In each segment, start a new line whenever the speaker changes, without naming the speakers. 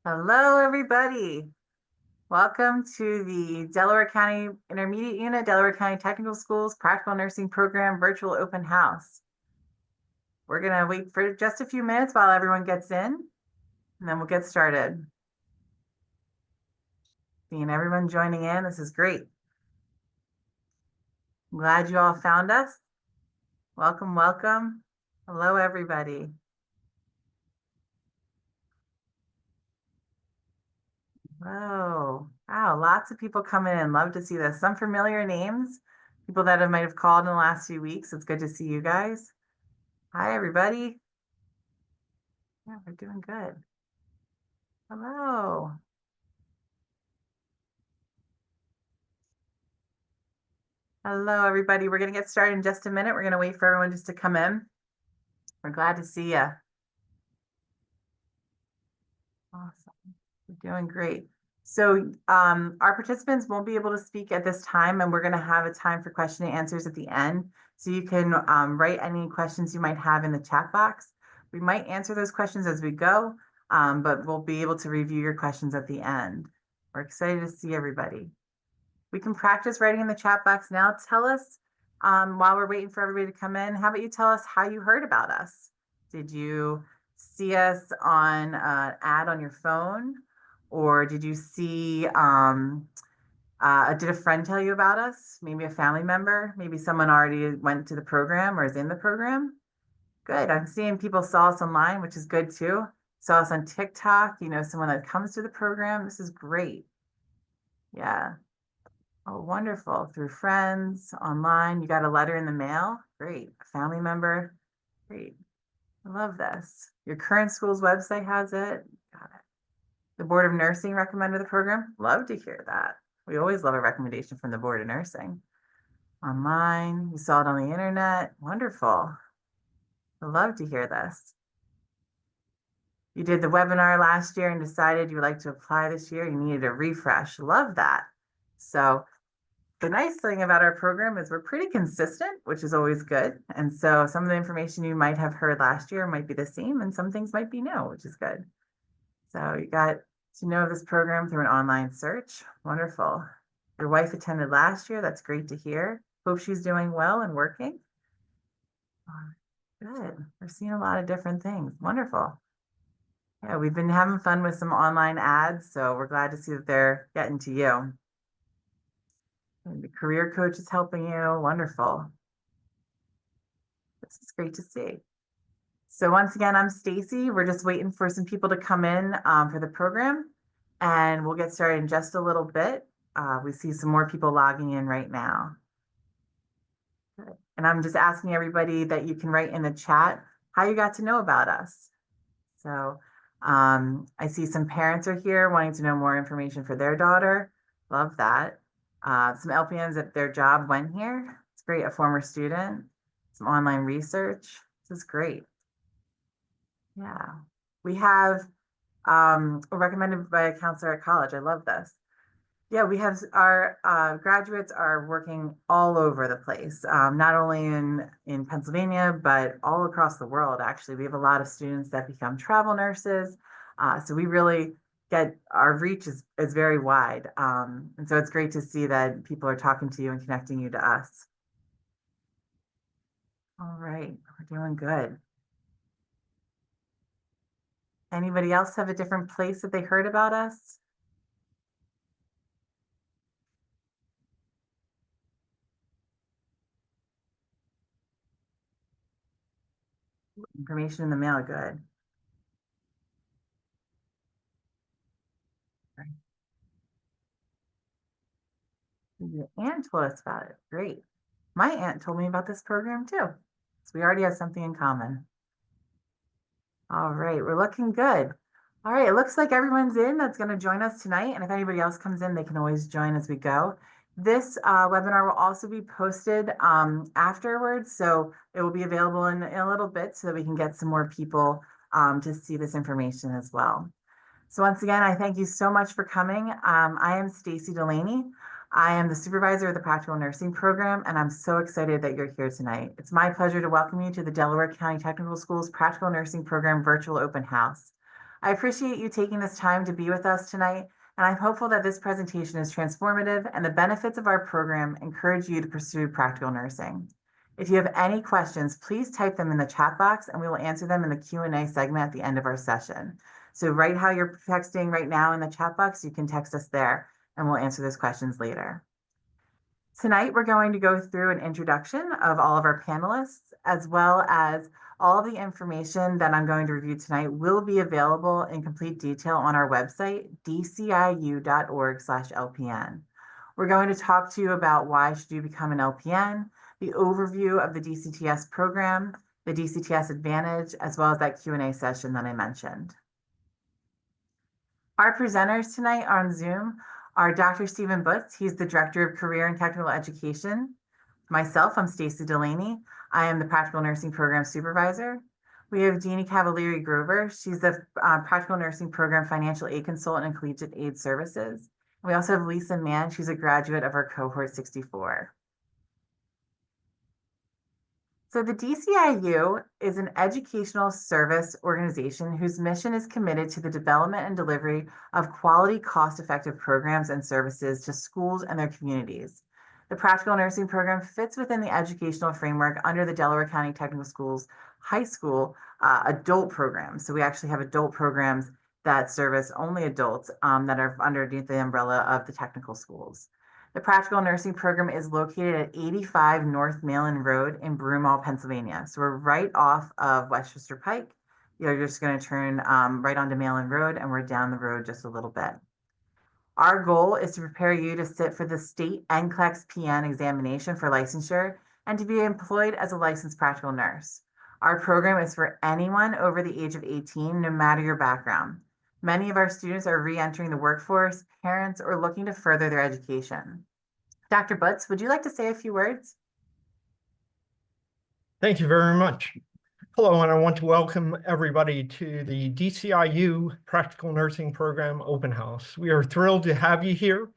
Hello, everybody. Welcome to the Delaware County Intermediate Unit, Delaware County Technical Schools Practical Nursing Program Virtual Open House. We're going to wait for just a few minutes while everyone gets in, and then we'll get started. Seeing everyone joining in, this is great. I'm glad you all found us. Welcome, welcome. Hello, everybody. Oh, wow, lots of people coming in. Love to see this. Some familiar names, people that might have called in the last few weeks. It's good to see you guys. Hi, everybody. Yeah, we're doing good. Hello. Hello, everybody. We're going to get started in just a minute. We're going to wait for everyone just to come in. We're glad to see you. Awesome. We're doing great. So our participants won't be able to speak at this time, and we're going to have a time for question and answers at the end. So you can write any questions you might have in the chat box. We might answer those questions as we go, but we'll be able to review your questions at the end. We're excited to see everybody. We can practice writing in the chat box now. Tell us, while we're waiting for everybody to come in, how about you tell us how you heard about us? Did you see us on an ad on your phone? Or did you see, did a friend tell you about us? Maybe a family member? Maybe someone already went to the program or is in the program? Good. I'm seeing people saw us online, which is good too. Saw us on TikTok, someone that comes to the program. This is great. Yeah. Oh, wonderful. Through friends, online. You got a letter in the mail. Great. A family member. Great. I love this. Your current school's website has it. Got it. The Board of Nursing recommended the program. Love to hear that. We always love a recommendation from the Board of Nursing. Online. You saw it on the internet. Wonderful. I love to hear this. You did the webinar last year and decided you would like to apply this year. You needed a refresh. Love that. So the nice thing about our program is we're pretty consistent, which is always good. And so some of the information you might have heard last year might be the same and some things might be new, which is good. So you got to know this program through an online search. Wonderful. Your wife attended last year. That's great to hear. Hope she's doing well and working. Good. We're seeing a lot of different things. Wonderful. Yeah, we've been having fun with some online ads, so we're glad to see that they're getting to you. And the career coach is helping you. Wonderful. This is great to see. So once again, I'm Stacy. We're just waiting for some people to come in for the program, and we'll get started in just a little bit. We see some more people logging in right now. Good. And I'm just asking everybody that you can write in the chat how you got to know about us. So I see some parents are here wanting to know more information for their daughter. Love that. Some LPNs at their job went here. It's great. A former student. Some online research. This is great. Yeah. We have recommended by a counselor at college. I love this. Yeah, we have our graduates are working all over the place, not only in Pennsylvania, but all across the world, actually. We have a lot of students that become travel nurses. So we really get, our reach is very wide. And so it's great to see that people are talking to you and connecting you to us. All right, we're doing good. Anybody else have a different place that they heard about us? Information in the mail, good. Your aunt told us about it. Great. My aunt told me about this program too. So we already have something in common. All right, we're looking good. All right, it looks like everyone's in that's going to join us tonight. And if anybody else comes in, they can always join as we go. This webinar will also be posted afterwards. So it will be available in a little bit so that we can get some more people to see this information as well. So once again, I thank you so much for coming. I am Stacy Delaney. I am the supervisor of the Practical Nursing Program, and I'm so excited that you're here tonight. It's my pleasure to welcome you to the Delaware County Technical Schools Practical Nursing Program Virtual Open House. I appreciate you taking this time to be with us tonight, and I'm hopeful that this presentation is transformative and the benefits of our program encourage you to pursue practical nursing. If you have any questions, please type them in the chat box and we will answer them in the Q&A segment at the end of our session. So write how you're texting right now in the chat box, you can text us there and we'll answer those questions later. Tonight, we're going to go through an introduction of all of our panelists, as well as all the information that I'm going to review tonight will be available in complete detail on our website, dciu.org/LPN. We're going to talk to you about why should you become an LPN, the overview of the DCTS program, the DCTS Advantage, as well as that Q&A session that I mentioned. Our presenters tonight on Zoom are Dr. Stephen Butz. He's the Director of Career and Technical Education. Myself, I'm Stacy Delaney. I am the Practical Nursing Program Supervisor. We have Jeannie Cavalieri Grover. She's the Practical Nursing Program Financial Aid Consultant and Collegiate Aid Services. We also have Lisa Mann. She's a graduate of our Cohort 64. So the DCIU is an educational service organization whose mission is committed to the development and delivery of quality, cost-effective programs and services to schools and their communities. The Practical Nursing Program fits within the educational framework under the Delaware County Technical Schools High School adult programs. So we actually have adult programs that service only adults that are underneath the umbrella of the technical schools. The Practical Nursing Program is located at 85 North Malin Road in Broomall, Pennsylvania. So we're right off of Westchester Pike. You're just going to turn right onto Malin Road, and we're down the road just a little bit. Our goal is to prepare you to sit for the state NCLEX PN examination for licensure and to be employed as a licensed practical nurse. Our program is for anyone over the age of 18, no matter your background. Many of our students are re-entering the workforce, parents, or looking to further their education. Dr. Butz, would you like to say a few words?
Thank you very much. Hello, and I want to welcome everybody to the DCIU Practical Nursing Program Open House. We are thrilled to have you here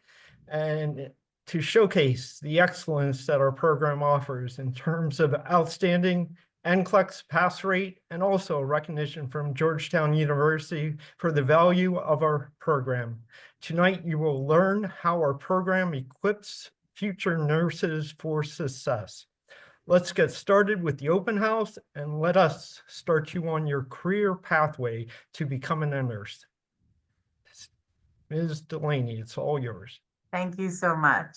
and to showcase the excellence that our program offers in terms of outstanding NCLEX pass rate and also recognition from Georgetown University for the value of our program. Tonight, you will learn how our program equips future nurses for success. Let's get started with the open house and let us start you on your career pathway to becoming a nurse. Ms. Delaney, it's all yours.
Thank you so much.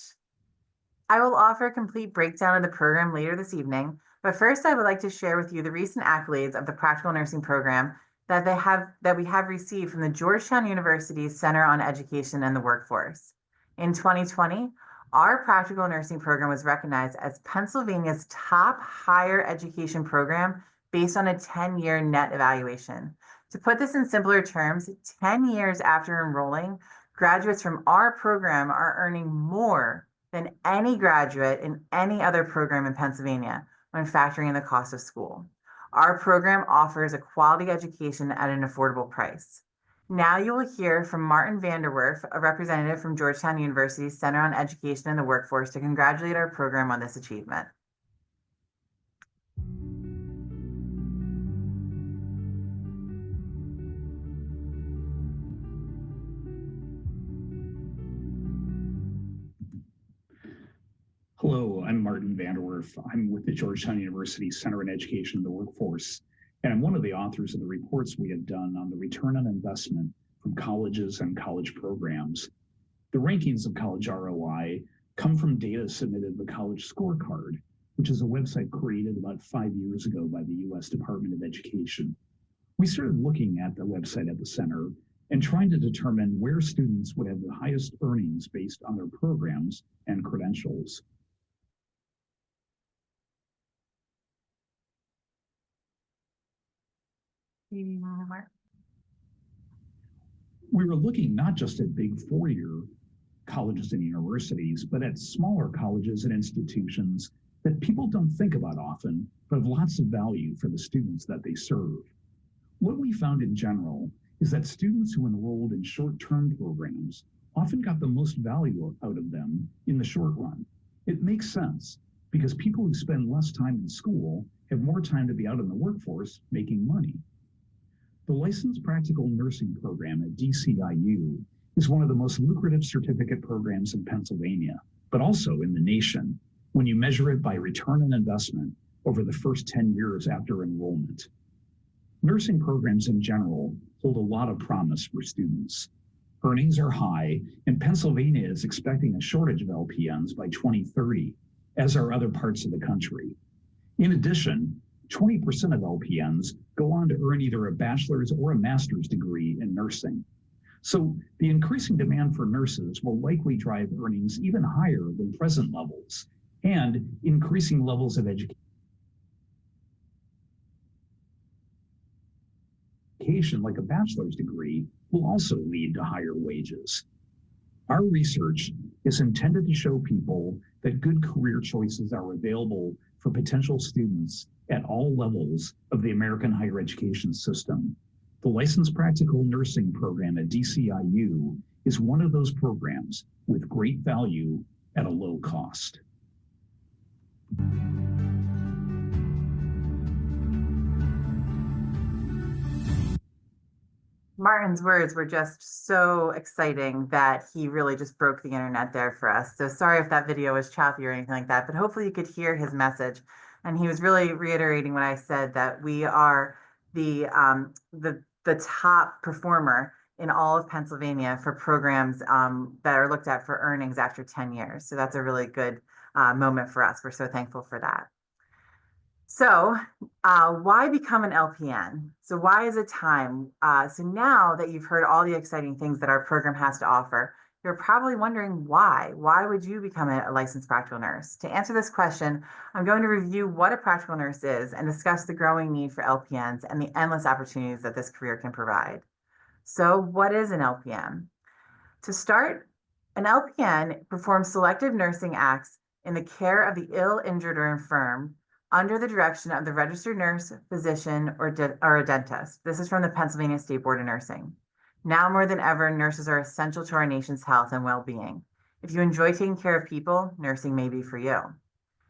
I will offer a complete breakdown of the program later this evening, but first I would like to share with you the recent accolades of the Practical Nursing Program that we have received from the Georgetown University Center on Education and the Workforce. In 2020, our Practical Nursing Program was recognized as Pennsylvania's top higher education program based on a 10-year net evaluation. To put this in simpler terms, 10 years after enrolling, graduates from our program are earning more than any graduate in any other program in Pennsylvania when factoring in the cost of school. Our program offers a quality education at an affordable price. Now you will hear from Martin Vanderwerf, a representative from Georgetown University Center on Education and the Workforce, to congratulate our program on this achievement.
Hello, I'm Martin Vanderwerf. I'm with the Georgetown University Center on Education and the Workforce, and I'm one of the authors of the reports we have done on the return on investment from colleges and college programs. The rankings of college ROI come from data submitted to the College Scorecard, which is a website created about 5 years ago by the U.S. Department of Education. We started looking at the website at the center and trying to determine where students would have the highest earnings based on their programs and credentials. We were looking not just at big four-year colleges and universities, but at smaller colleges and institutions that people don't think about often, but have lots of value for the students that they serve. What we found in general is that students who enrolled in short-term programs often got the most value out of them in the short run. It makes sense because people who spend less time in school have more time to be out in the workforce making money. The Licensed Practical Nursing Program at DCIU is one of the most lucrative certificate programs in Pennsylvania, but also in the nation, when you measure it by return on investment over the first 10 years after enrollment. Nursing programs in general hold a lot of promise for students. Earnings are high, and Pennsylvania is expecting a shortage of LPNs by 2030, as are other parts of the country. In addition, 20% of LPNs go on to earn either a bachelor's or a master's degree in nursing. So the increasing demand for nurses will likely drive earnings even higher than present levels, and increasing levels of education like a bachelor's degree will also lead to higher wages. Our research is intended to show people that good career choices are available for potential students at all levels of the American higher education system. The Licensed Practical Nursing Program at DCIU is one of those programs with great value at a low cost.
Martin's words were just so exciting that he really just broke the internet there for us. So sorry if that video was choppy or anything like that, but hopefully you could hear his message. And he was really reiterating what I said, that we are the top performer in all of Pennsylvania for programs that are looked at for earnings after 10 years. So that's a really good moment for us. We're so thankful for that. So why become an LPN? So why is it time? So now that you've heard all the exciting things that our program has to offer, you're probably wondering why. Why would you become a licensed practical nurse? To answer this question, I'm going to review what a practical nurse is and discuss the growing need for LPNs and the endless opportunities that this career can provide. So what is an LPN? To start, an LPN performs selective nursing acts in the care of the ill, injured, or infirm under the direction of the registered nurse, physician, or a dentist. This is from the Pennsylvania State Board of Nursing. Now more than ever, nurses are essential to our nation's health and well-being. If you enjoy taking care of people, nursing may be for you.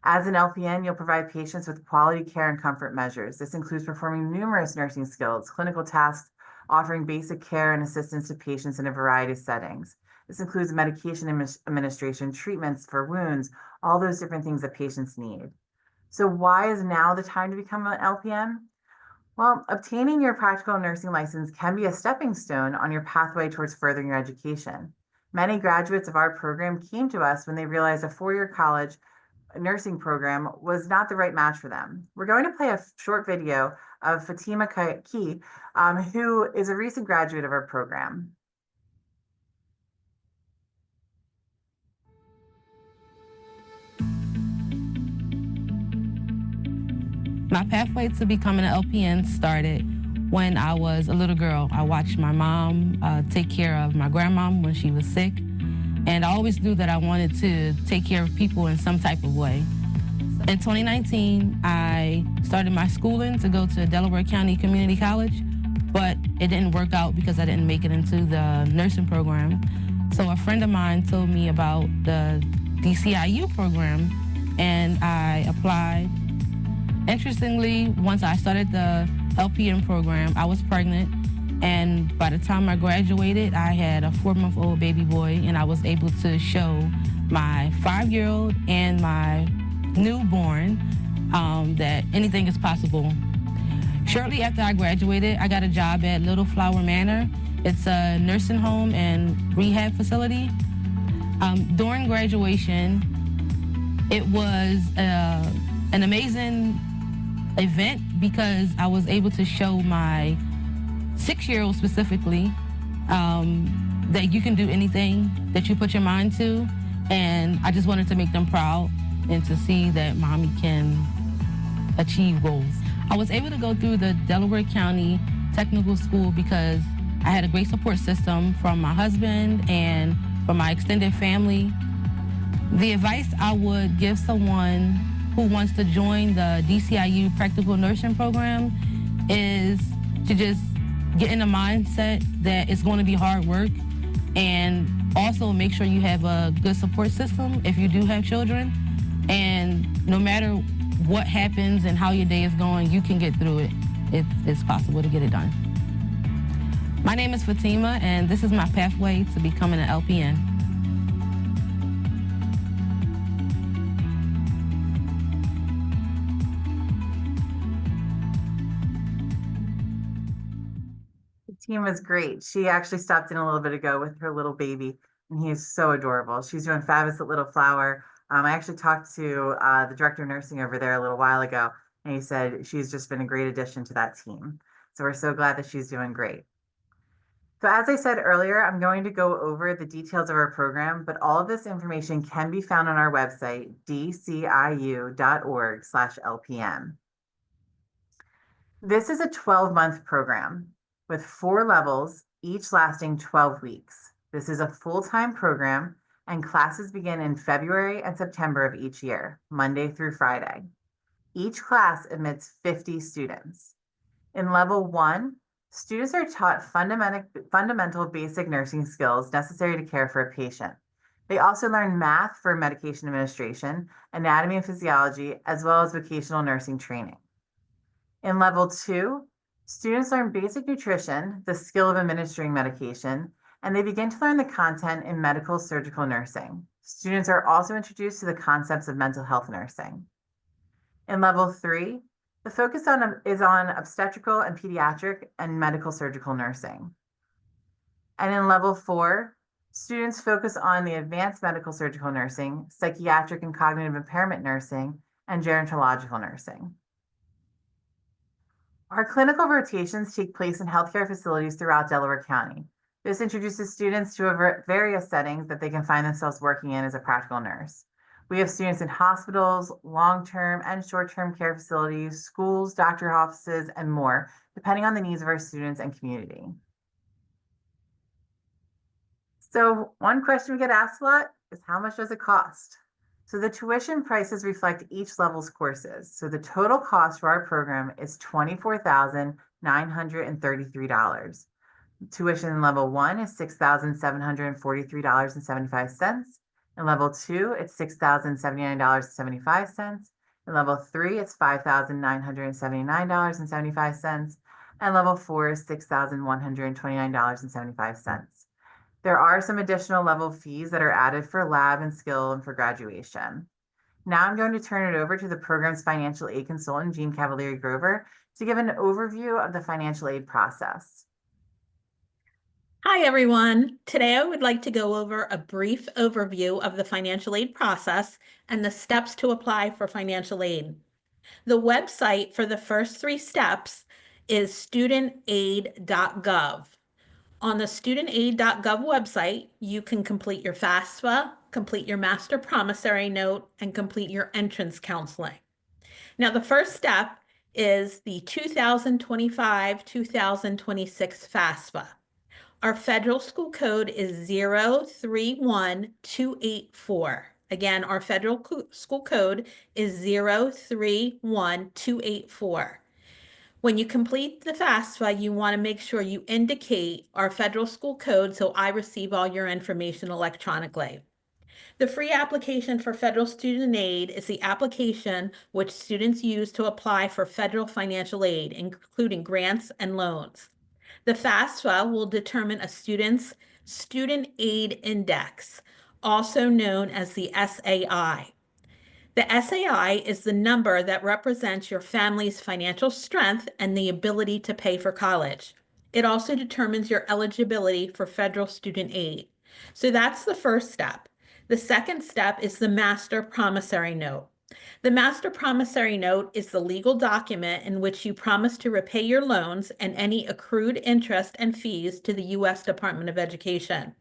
As an LPN, you'll provide patients with quality care and comfort measures. This includes performing numerous nursing skills, clinical tasks, offering basic care and assistance to patients in a variety of settings. This includes medication administration, treatments for wounds, all those different things that patients need. So why is now the time to become an LPN? Well, obtaining your practical nursing license can be a stepping stone on your pathway towards furthering your education. Many graduates of our program came to us when they realized a four-year college nursing program was not the right match for them. We're going to play a short video of Fatima Key, who is a recent graduate of our program.
My pathway to becoming an LPN started when I was a little girl. I watched my mom take care of my grandmom when she was sick, and I always knew that I wanted to take care of people in some type of way. In 2019, I started my schooling to go to Delaware County Community College, but it didn't work out because I didn't make it into the nursing program. So a friend of mine told me about the DCIU program, and I applied. Interestingly, once I started the LPN program, I was pregnant, and by the time I graduated, I had a 4-month-old baby boy, and I was able to show my 5-year-old and my newborn that anything is possible. Shortly after I graduated, I got a job at Little Flower Manor. It's a nursing home and rehab facility. During graduation, it was an amazing event because I was able to show my 6-year-old specifically that you can do anything that you put your mind to, and I just wanted to make them proud and to see that mommy can achieve goals. I was able to go through the Delaware County Technical School because I had a great support system from my husband and from my extended family. The advice I would give someone who wants to join the DCIU Practical Nursing Program is to just get in the mindset that it's going to be hard work, and also make sure you have a good support system if you do have children. And no matter what happens and how your day is going, you can get through it. It's possible to get it done. My name is Fatima, and this is my pathway to becoming an LPN.
The team is great. She actually stopped in a little bit ago with her little baby, and he is so adorable. She's doing fabulous at Little Flower. I actually talked to the director of nursing over there a little while ago, and he said she's just been a great addition to that team. So we're so glad that she's doing great. So as I said earlier, I'm going to go over the details of our program, but all of this information can be found on our website, dciu.org/LPN. This is a 12-month program with 4 levels, each lasting 12 weeks. This is a full-time program, and classes begin in February and September of each year, Monday through Friday. Each class admits 50 students. In level 1, students are taught fundamental basic nursing skills necessary to care for a patient. They also learn math for medication administration, anatomy and physiology, as well as vocational nursing training. In level 2, students learn basic nutrition, the skill of administering medication, and they begin to learn the content in medical surgical nursing. Students are also introduced to the concepts of mental health nursing. In level 3, the focus is on obstetrical and pediatric and medical surgical nursing. And in level 4, students focus on the advanced medical surgical nursing, psychiatric and cognitive impairment nursing, and gerontological nursing. Our clinical rotations take place in healthcare facilities throughout Delaware County. This introduces students to various settings that they can find themselves working in as a practical nurse. We have students in hospitals, long-term and short-term care facilities, schools, doctor offices, and more, depending on the needs of our students and community. So one question we get asked a lot is, how much does it cost? So the tuition prices reflect each level's courses. So the total cost for our program is $24,933. Tuition in level 1 is $6,743.75. In level 2, it's $6,079.75. In level 3, it's $5,979.75. And level 4 is $6,129.75. There are some additional level fees that are added for lab and skill and for graduation. Now I'm going to turn it over to the program's financial aid consultant, Jean Cavalieri Grover, to give an overview of the financial aid process.
Hi, everyone. Today, I would like to go over a brief overview of the financial aid process and the steps to apply for financial aid. The website for the first 3 steps is studentaid.gov. On the studentaid.gov website, you can complete your FAFSA, complete your master promissory note, and complete your entrance counseling. Now, the first step is the 2025-2026 FAFSA. Our federal school code is 031284. Again, our federal school code is 031284. When you complete the FAFSA, you want to make sure you indicate our federal school code so I receive all your information electronically. The free application for federal student aid is the application which students use to apply for federal financial aid, including grants and loans. The FAFSA will determine a student's student aid index, also known as the SAI. The SAI is the number that represents your family's financial strength and the ability to pay for college. It also determines your eligibility for federal student aid. So that's the first step. The second step is the master promissory note. The master promissory note is the legal document in which you promise to repay your loans and any accrued interest and fees to the U.S. Department of Education.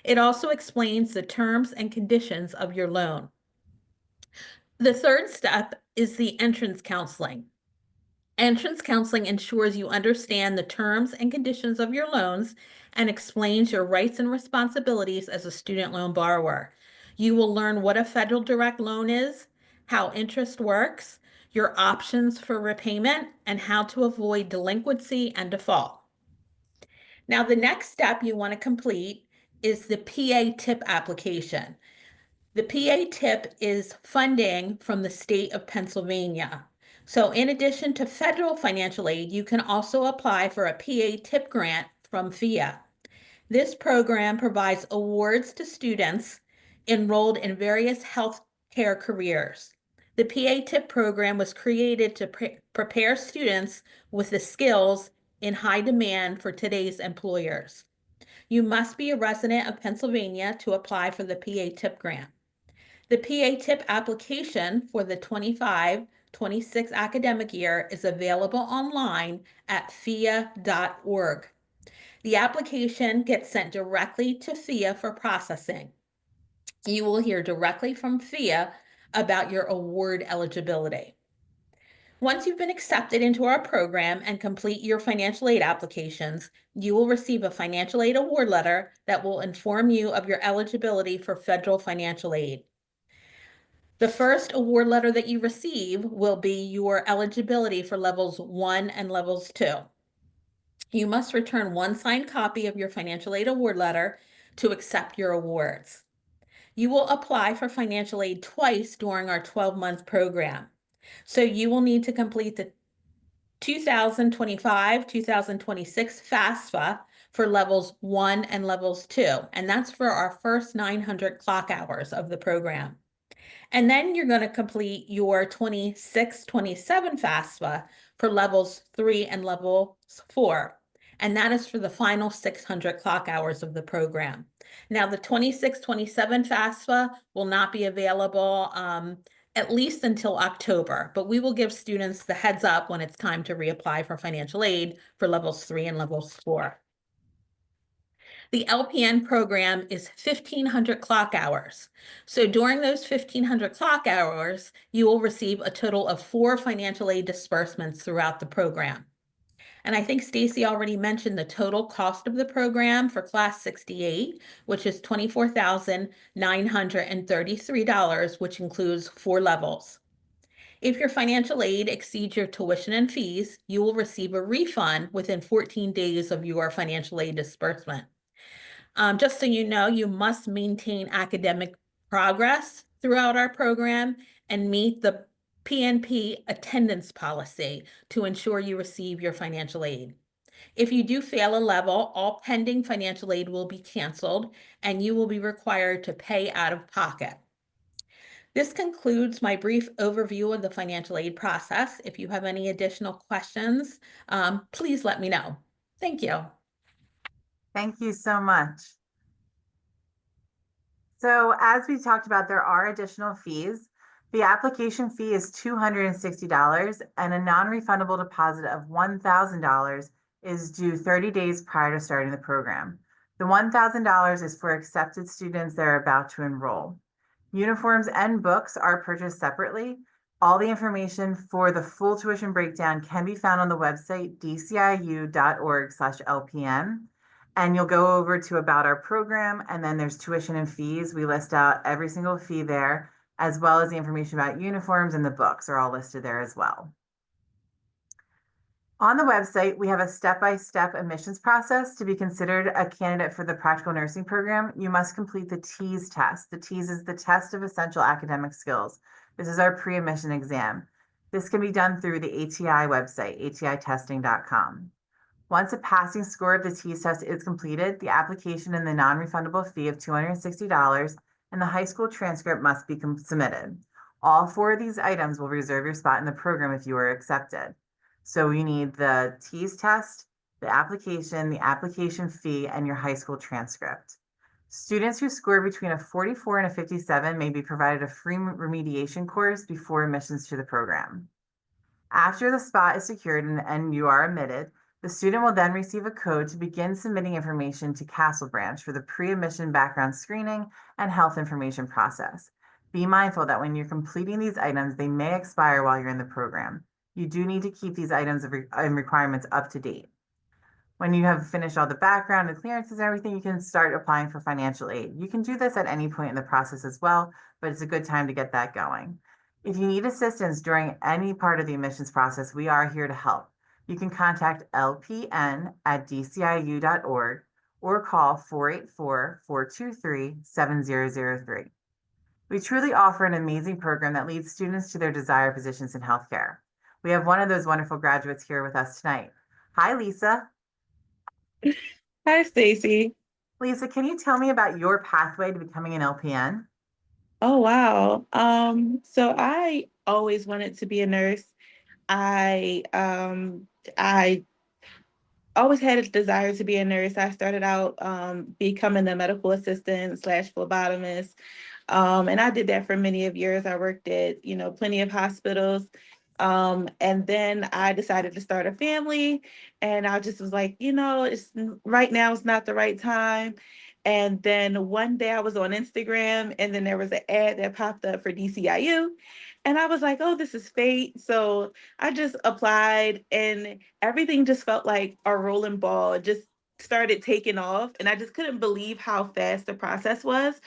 It also explains the terms and conditions of your loan. The third step is the entrance counseling. Entrance counseling ensures you understand the terms and conditions of your loans and explains your rights and responsibilities as a student loan borrower. You will learn what a federal direct loan is, how interest works, your options for repayment, and how to avoid delinquency and default. Now, the next step you want to complete is the PA TIP application. The PA TIP is funding from the state of Pennsylvania. So in addition to federal financial aid, you can also apply for a PA TIP grant from FIA. This program provides awards to students enrolled in various healthcare careers. The PA TIP program was created to prepare students with the skills in high demand for today's employers. You must be a resident of Pennsylvania to apply for the PA TIP grant. The PA TIP application for the 25-26 academic year is available online at fia.org. The application gets sent directly to FIA for processing. You will hear directly from FIA about your award eligibility. Once you've been accepted into our program and complete your financial aid applications, you will receive a financial aid award letter that will inform you of your eligibility for federal financial aid. The first award letter that you receive will be your eligibility for levels 1 and levels 2. You must return one signed copy of your financial aid award letter to accept your awards. You will apply for financial aid twice during our 12-month program. So you will need to complete the 2025-2026 FAFSA for levels 1 and levels 2, and that's for our first 900 clock hours of the program. And then you're going to complete your 26-27 FAFSA for levels 3 and levels 4. And that is for the final 600 clock hours of the program. Now, the 26-27 FAFSA will not be available at least until October, but we will give students the heads up when it's time to reapply for financial aid for levels 3 and levels 4. The LPN program is 1,500 clock hours. So during those 1,500 clock hours, you will receive a total of 4 financial aid disbursements throughout the program. And I think Stacy already mentioned the total cost of the program for Class 68, which is $24,933, which includes 4 levels. If your financial aid exceeds your tuition and fees, you will receive a refund within 14 days of your financial aid disbursement. Just so you know, you must maintain academic progress throughout our program and meet the PNP attendance policy to ensure you receive your financial aid. If you do fail a level, all pending financial aid will be canceled and you will be required to pay out of pocket. This concludes my brief overview of the financial aid process. If you have any additional questions, please let me know. Thank you.
Thank you so much. So as we talked about, there are additional fees. The application fee is $260 and a non-refundable deposit of $1,000 is due 30 days prior to starting the program. The $1,000 is for accepted students that are about to enroll. Uniforms and books are purchased separately. All the information for the full tuition breakdown can be found on the website dciu.org/LPN. And you'll go over to about our program, and then there's tuition and fees. We list out every single fee there, as well as the information about uniforms, and the books are all listed there as well. On the website, we have a step-by-step admissions process. To be considered a candidate for the practical nursing program, you must complete the TEAS test. The TEAS is the test of essential academic skills. This is our pre-admission exam. This can be done through the ATI website, atitesting.com. Once a passing score of the TEAS test is completed, the application and the non-refundable fee of $260 and the high school transcript must be submitted. All 4 of these items will reserve your spot in the program if you are accepted. So you need the TEAS test, the application fee, and your high school transcript. Students who score between a 44 and a 57 may be provided a free remediation course before admissions to the program. After the spot is secured and you are admitted, the student will then receive a code to begin submitting information to Castle Branch for the pre-admission background screening and health information process. Be mindful that when you're completing these items, they may expire while you're in the program. You do need to keep these items and requirements up to date. When you have finished all the background and clearances and everything, you can start applying for financial aid. You can do this at any point in the process as well, but it's a good time to get that going. If you need assistance during any part of the admissions process, we are here to help. You can contact lpn@dciu.org or call 484-423-7003. We truly offer an amazing program that leads students to their desired positions in healthcare. We have one of those wonderful graduates here with us tonight. Hi, Lisa.
Hi, Stacy.
Lisa, can you tell me about your pathway to becoming an LPN?
Oh, wow. So I always wanted to be a nurse. I always had a desire to be a nurse. I started out becoming a medical assistant slash phlebotomist. And I did that for many of years. I worked at, plenty of hospitals. And then I decided to start a family, and I just was like, right now it's not the right time. And then one day I was on Instagram, and then there was an ad that popped up for DCIU. And I was like, oh, this is fate. So I just applied, and everything just felt like a rolling ball. It just started taking off. And I just couldn't believe how fast the process was.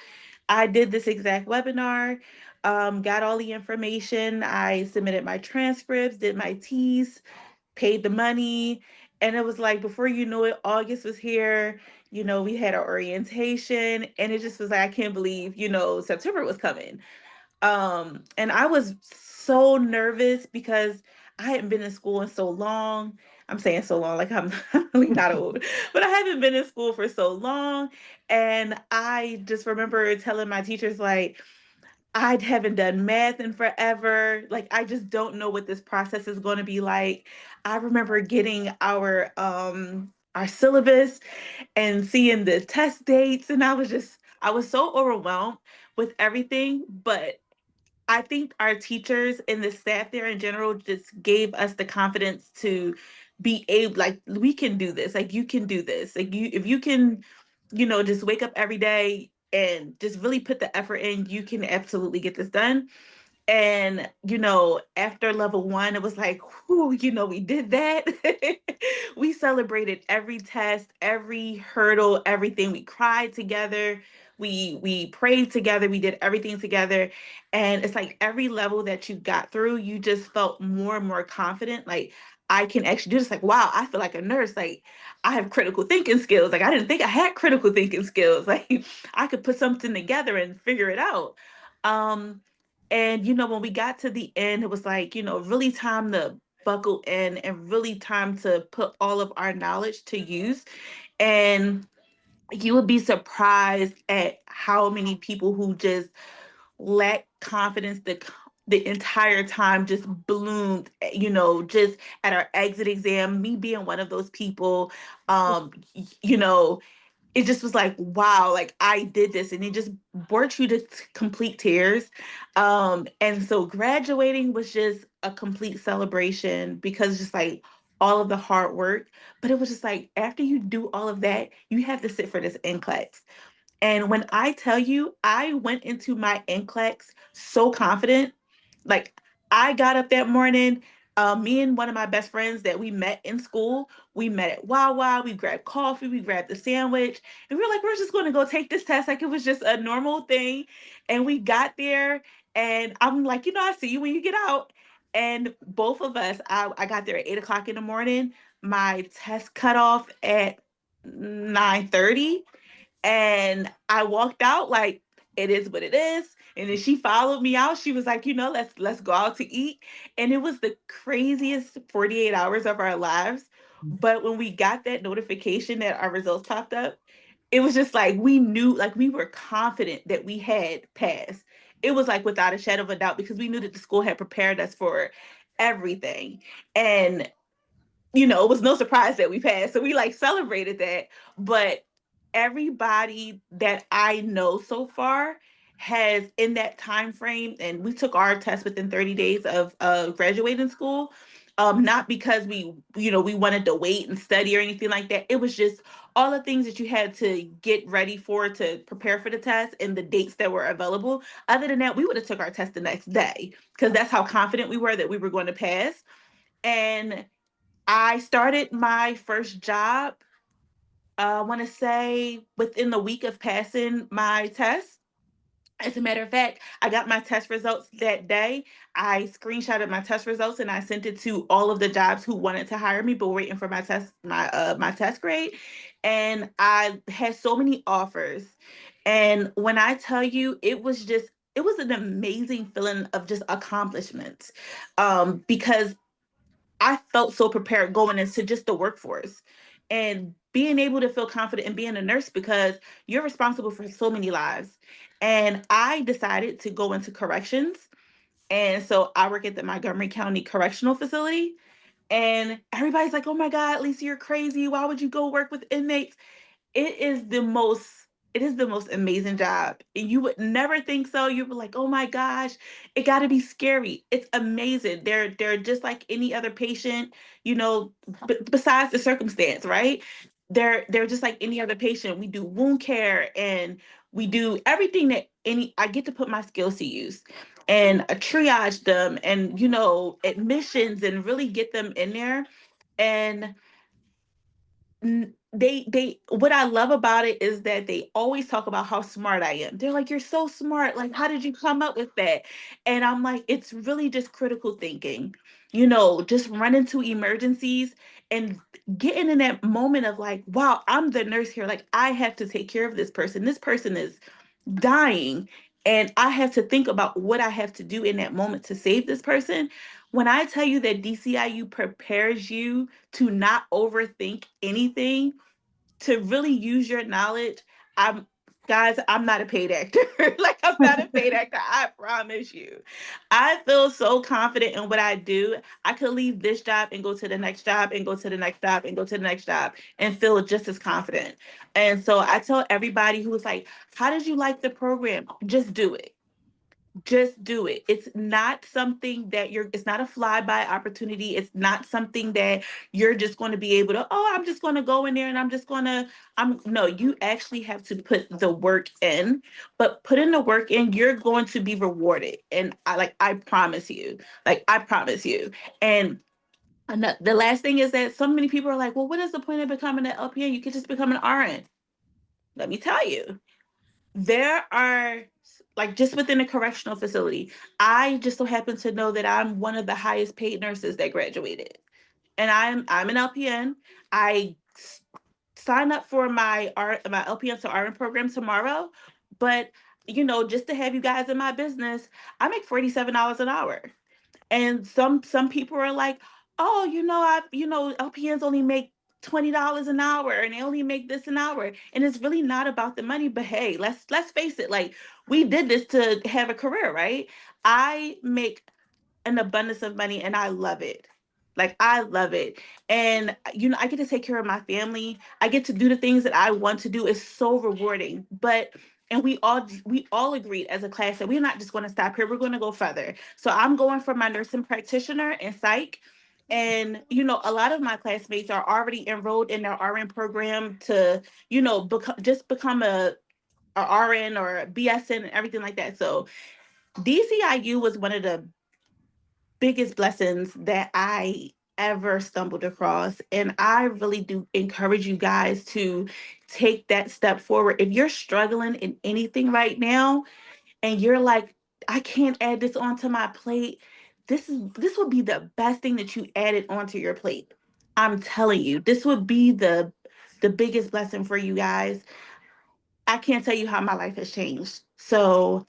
I did this exact webinar, got all the information. I submitted my transcripts, did my teas, paid the money. And it was like, before you know it, August was here. We had our orientation, and it just was like, I can't believe, September was coming. And I was so nervous because I hadn't been in school in so long. I'm saying so long, like I'm really not old, but I haven't been in school for so long. And I just remember telling my teachers, like, I haven't done math in forever. Like, I just don't know what this process is going to be like. I remember getting our syllabus and seeing the test dates, and I was so overwhelmed with everything. But I think our teachers and the staff there in general just gave us the confidence to be able, like, we can do this. Like, you can do this. Like, if you can, just wake up every day and just really put the effort in, you can absolutely get this done. And, after level one, it was like, whoo, we did that. We celebrated every test, every hurdle, everything. We cried together. We prayed together. We did everything together. And it's like every level that you got through, you just felt more and more confident. Like, I can actually do this. Like, wow, I feel like a nurse. Like, I have critical thinking skills. Like, I didn't think I had critical thinking skills. Like, I could put something together and figure it out. Um, and when we got to the end, it was like, really time to buckle in and really time to put all of our knowledge to use. And you would be surprised at how many people who just lack confidence the entire time just bloomed, just at our exit exam, me being one of those people. um you know it just was like, wow, like I did this, and it just brought you to complete tears. And so graduating was just a complete celebration because just like all of the hard work, but it was just like after you do all of that, you have to sit for this NCLEX. And when I tell you, I went into my NCLEX so confident. Like, I got up that morning, me and one of my best friends that we met in school, we met at Wawa, we grabbed coffee, we grabbed a sandwich, and we were like, we're just going to go take this test like it was just a normal thing. And we got there, and I'm like, I see you when you get out. And both of us, I got there at 8 o'clock in the morning. My test cut off at 9:30, and I walked out like, it is what it is. And then she followed me out. She was like, let's go out to eat. And it was the craziest 48 hours of our lives. But when we got that notification that our results popped up, it was just like we knew, like we were confident that we had passed. It was like without a shadow of a doubt because we knew that the school had prepared us for everything. And it was no surprise that we passed. So we like celebrated that. But everybody that I know so far has in that time frame, and we took our test within 30 days of graduating school. Not because we wanted to wait and study or anything like that. It was just all the things that you had to get ready for to prepare for the test and the dates that were available. Other than that, we would have took our test the next day because that's how confident we were that we were going to pass. And I started my first job, I want to say within the week of passing my test. As a matter of fact, I got my test results that day. I screenshotted my test results and I sent it to all of the jobs who wanted to hire me, but were waiting for my test grade. And I had so many offers. And when I tell you, it was an amazing feeling of just accomplishments, because I felt so prepared going into just the workforce. And being able to feel confident in being a nurse because you're responsible for so many lives. And I decided to go into corrections. And so I work at the Montgomery County Correctional Facility. And everybody's like, oh my God, Lisa, you're crazy. Why would you go work with inmates? It is the most it is the most amazing job. And you would never think so. You were like, oh my gosh, it gotta be scary. It's amazing. They're just like any other patient, you know, besides the circumstance, right? They're just like any other patient. We do wound care and we do everything that any I get to put my skills to use and triage them and admissions and really get them in there. And they what I love about it is that they always talk about how smart I am. They're like, you're so smart. Like, how did you come up with that? And I'm like, it's really just critical thinking, just run into emergencies and getting in that moment of like, wow, I'm the nurse here. Like, I have to take care of this person. This person is dying. And I have to think about what I have to do in that moment to save this person. When I tell you that DCIU prepares you to not overthink anything, to really use your knowledge, I'm not a paid actor. Like, I'm not a paid actor. I promise you. I feel so confident in what I do. I could leave this job and go to the next job and go to the next job and go to the next job and feel just as confident. And so I tell everybody who's like, how did you like the program? Just do it. Just do it. It's not something that it's not a flyby opportunity. It's not something that you're just going to be able to, oh, I'm just going to go in there and no, you actually have to put the work in, but put in the work in, you're going to be rewarded. And I promise you, I promise you. And the last thing is that so many people are like, well, what is the point of becoming an LPN? You could just become an RN. Let me tell you. There are, like, just within a correctional facility, I just so happen to know that I'm one of the highest paid nurses that graduated. And I'm an LPN. I sign up for my LPN to RN program tomorrow, but just to have you guys in my business, I make $47 an hour. And some people are like, oh, LPNs only make $20 an hour and they only make this an hour. And it's really not about the money, but hey, let's face it, like, we did this to have a career, right? I make an abundance of money and I love it. Like, I love it. And I get to take care of my family. I get to do the things that I want to do. It's so rewarding. And we all agreed as a class that we're not just going to stop here. We're going to go further. So I'm going for my nursing practitioner and psych. And a lot of my classmates are already enrolled in their RN program to become a RN or a BSN and everything like that. So DCIU was one of the biggest blessings that I ever stumbled across. And I really do encourage you guys to take that step forward. If you're struggling in anything right now and you're like, I can't add this onto my plate, this would be the best thing that you added onto your plate. I'm telling you, this would be the biggest blessing for you guys. I can't tell you how my life has changed. So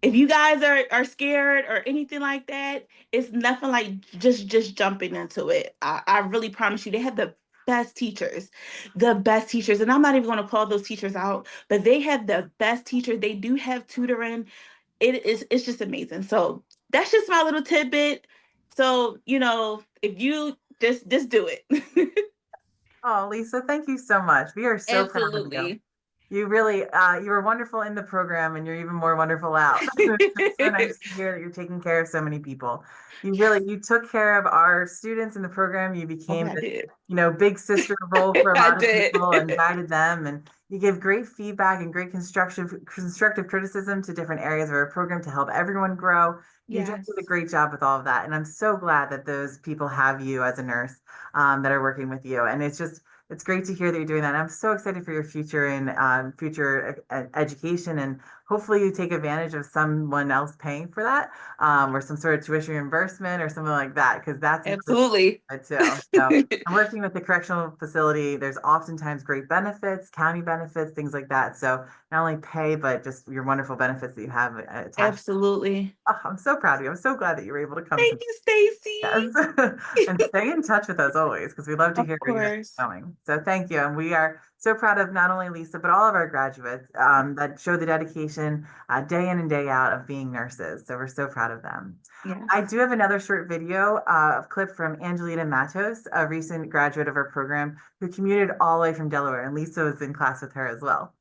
if you guys are scared or anything like that, it's nothing like just jumping into it. I really promise you, they have the best teachers, and I'm not even going to call those teachers out, but they have the best teachers. They do have tutoring. It's just amazing. So that's just my little tidbit. So if you just do it.
Oh, Lisa, thank you so much. We are so proud of you.
Absolutely.
You really, you were wonderful in the program and you're even more wonderful out. It's so nice to hear that you're taking care of so many people. You took care of our students in the program. You became
I did.
big sister role for a
I
lot of
did.
people and guided them. And you give great feedback and great constructive criticism to different areas of our program to help everyone grow. You just
Yes.
did a great job with all of that. And I'm so glad that those people have you as a nurse that are working with you. And it's great to hear that you're doing that. And I'm so excited for your future in future education and hopefully you take advantage of someone else paying for that, or some sort of tuition reimbursement or something like that, because that's
Absolutely.
good too. So I'm working with the correctional facility. There's oftentimes great benefits, county benefits, things like that. So not only pay, but just your wonderful benefits that you have attached.
Absolutely.
Oh, I'm so proud of you. I'm so glad that you were able to come.
Thank you, Stacy.
Yes. And stay in touch with us always, because we love to
Of
hear where you're
course.
going. So thank you. And we are so proud of not only Lisa, but all of our graduates that show the dedication day in and day out of being nurses. So we're so proud of them.
Yes.
I do have another short video clip from Angelina Matos, a recent graduate of our program who commuted all the way from Delaware, and Lisa was in class with her as well.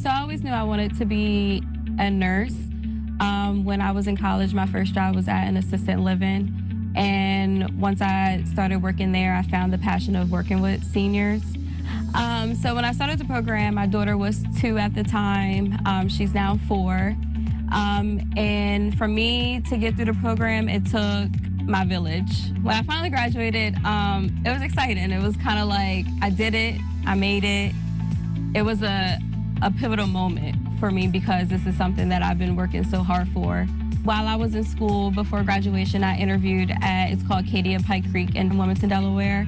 So I always knew I wanted to be a nurse. When I was in college, my first job was at an assisted living. And once I started working there, I found the passion of working with seniors. So when I started the program, my daughter was 2 at the time. She's now 4. And for me to get through the program, it took my village. When I finally graduated, it was exciting. It was kind of like I did it, I made it. It was a pivotal moment for me because this is something that I've been working so hard for. While I was in school before graduation, I interviewed at, it's called Katy and Pike Creek in Wilmington, Delaware.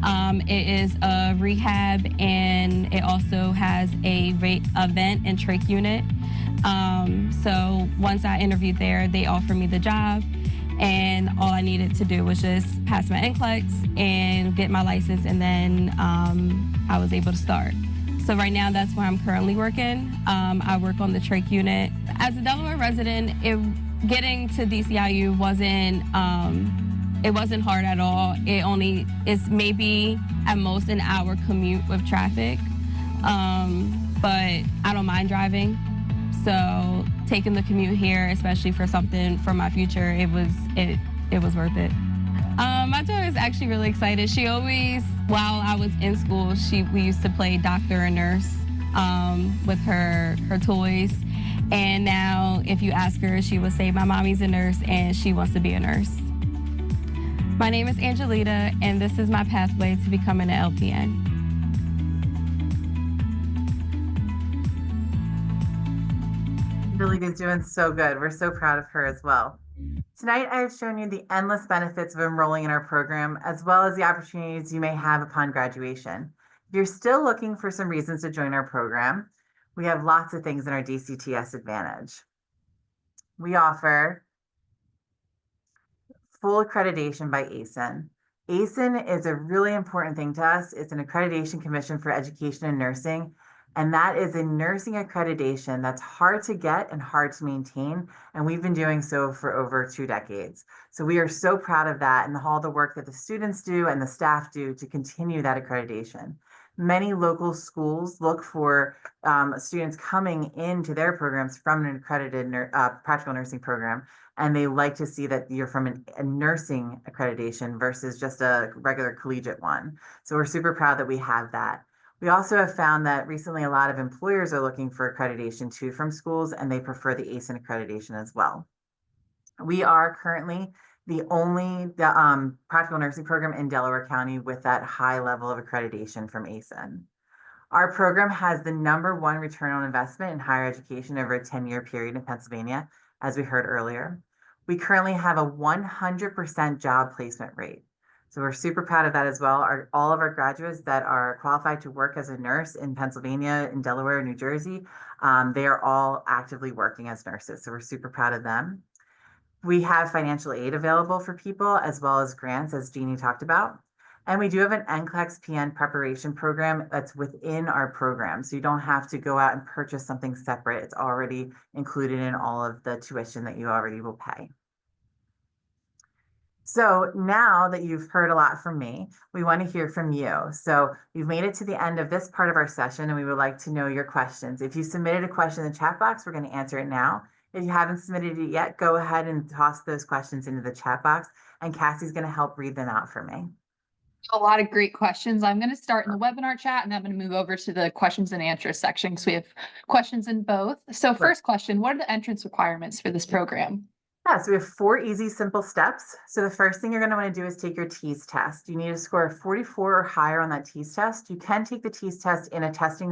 It is a rehab and it also has a vent and trach unit. So once I interviewed there, they offered me the job and all I needed to do was just pass my NCLEX and get my license, and then I was able to start. So right now, that's where I'm currently working. I work on the trach unit. As a Delaware resident, getting to DCIU wasn't hard at all. It's maybe at most an hour commute with traffic, but I don't mind driving. So taking the commute here, especially for something for my future, it was worth it. My daughter is actually really excited. She always, while I was in school, we used to play doctor and nurse with her toys. And now if you ask her, she will say, my mommy's a nurse and she wants to be a nurse. My name is Angelita, and this is my pathway to becoming an LPN.
Angelica's doing so good. We're so proud of her as well. Tonight, I have shown you the endless benefits of enrolling in our program, as well as the opportunities you may have upon graduation. If you're still looking for some reasons to join our program, we have lots of things in our DCTS Advantage. We offer full accreditation by ASIN. ASIN is a really important thing to us. It's an accreditation commission for education and nursing. And that is a nursing accreditation that's hard to get and hard to maintain. And we've been doing so for over 2 decades. So we are so proud of that and all the work that the students do and the staff do to continue that accreditation. Many local schools look for students coming into their programs from an accredited practical nursing program. And they like to see that you're from a nursing accreditation versus just a regular collegiate one. So we're super proud that we have that. We also have found that recently a lot of employers are looking for accreditation too from schools, and they prefer the ASIN accreditation as well. We are currently the only practical nursing program in Delaware County with that high level of accreditation from ASIN. Our program has the #1 return on investment in higher education over a 10-year period in Pennsylvania, as we heard earlier. We currently have a 100% job placement rate. So we're super proud of that as well. All of our graduates that are qualified to work as a nurse in Pennsylvania, in Delaware, New Jersey, they are all actively working as nurses. So we're super proud of them. We have financial aid available for people as well as grants, as Jeannie talked about. And we do have an NCLEX PN preparation program that's within our program. So you don't have to go out and purchase something separate. It's already included in all of the tuition that you already will pay. So now that you've heard a lot from me, we want to hear from you. So you've made it to the end of this part of our session, and we would like to know your questions. If you submitted a question in the chat box, we're going to answer it now. If you haven't submitted it yet, go ahead and toss those questions into the chat box, and Cassie's going to help read them out for me.
A lot of great questions. I'm going to start in the webinar chat, and I'm going to move over to the questions and answers section because we have questions in both. So first question, what are the entrance requirements for this program?
Yeah, so we have 4 easy, simple steps. So the first thing you're going to want to do is take your TEAS test. You need to score a 44 or higher on that TEAS test. You can take the TEAS test in a testing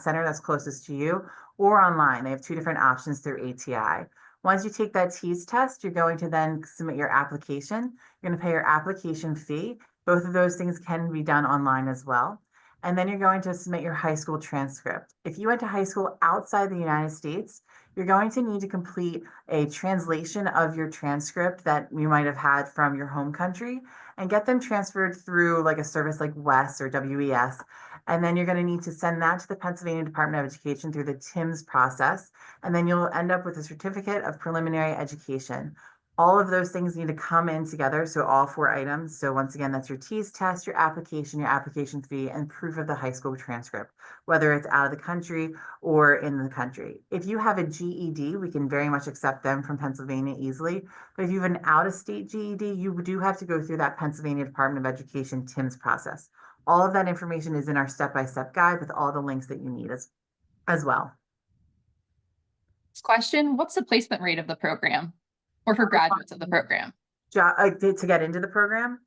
center that's closest to you or online. They have 2 different options through ATI. Once you take that TEAS test, you're going to then submit your application. You're going to pay your application fee. Both of those things can be done online as well. And then you're going to submit your high school transcript. If you went to high school outside the United States, you're going to need to complete a translation of your transcript that you might have had from your home country and get them transferred through like a service like WES or WES. And then you're going to need to send that to the Pennsylvania Department of Education through the TIMS process. And then you'll end up with a certificate of preliminary education. All of those things need to come in together. So all 4 items. So once again, that's your TEAS test, your application fee, and proof of the high school transcript, whether it's out of the country or in the country. If you have a GED, we can very much accept them from Pennsylvania easily. But if you have an out-of-state GED, you do have to go through that Pennsylvania Department of Education TIMS process. All of that information is in our step-by-step guide with all the links that you need as well.
This question, what's the placement rate of the program or for graduates of the program?
To get into the program?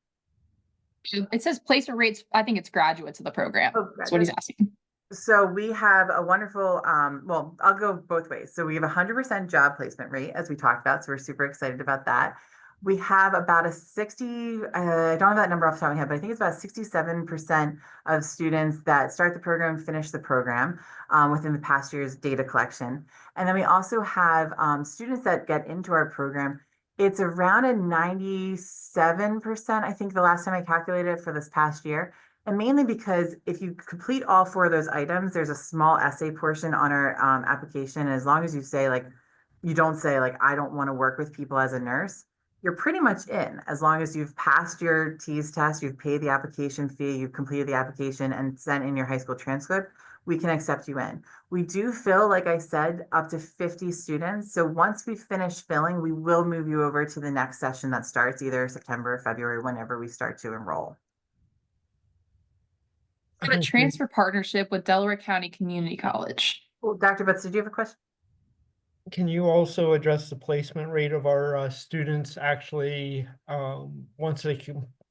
It says placement rates. I think it's graduates of the program.
Oh,
That's what he's asking.
So we have a wonderful, well, I'll go both ways. So we have 100% job placement rate, as we talked about. So we're super excited about that. We have about a 60, I don't have that number off the top of my head, but I think it's about 67% of students that start the program, finish the program within the past year's data collection. And then we also have students that get into our program. It's around a 97%, I think the last time I calculated it for this past year. And mainly because if you complete all 4 of those items, there's a small essay portion on our application. And as long as you say like, you don't say like, I don't want to work with people as a nurse, you're pretty much in. As long as you've passed your TEAS test, you've paid the application fee, you've completed the application and sent in your high school transcript, we can accept you in. We do fill, like I said, up to 50 students. So once we finish filling, we will move you over to the next session that starts either September or February, whenever we start to enroll.
A transfer partnership with Delaware County Community College.
Well, Dr. Butts, did you have a question?
Can you also address the placement rate of our students actually once they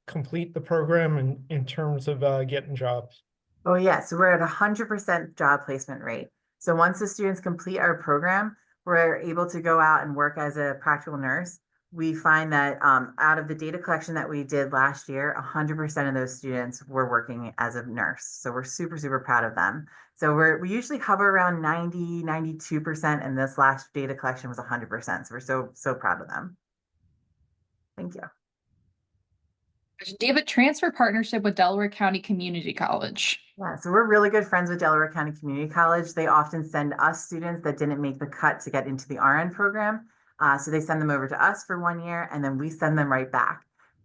complete the program in terms of getting jobs?
Oh, yeah. So we're at 100% job placement rate. So once the students complete our program, we're able to go out and work as a practical nurse. We find that out of the data collection that we did last year, 100% of those students were working as a nurse. So we're super, super proud of them. So we usually hover around 90, 92%, and this last data collection was 100%. So we're so proud of them. Thank you.
Do you have a transfer partnership with Delaware County Community College?
Yeah, so we're really good friends with Delaware County Community College. They often send us students that didn't make the cut to get into the RN program. So they send them over to us for 1 year and then we send them right back.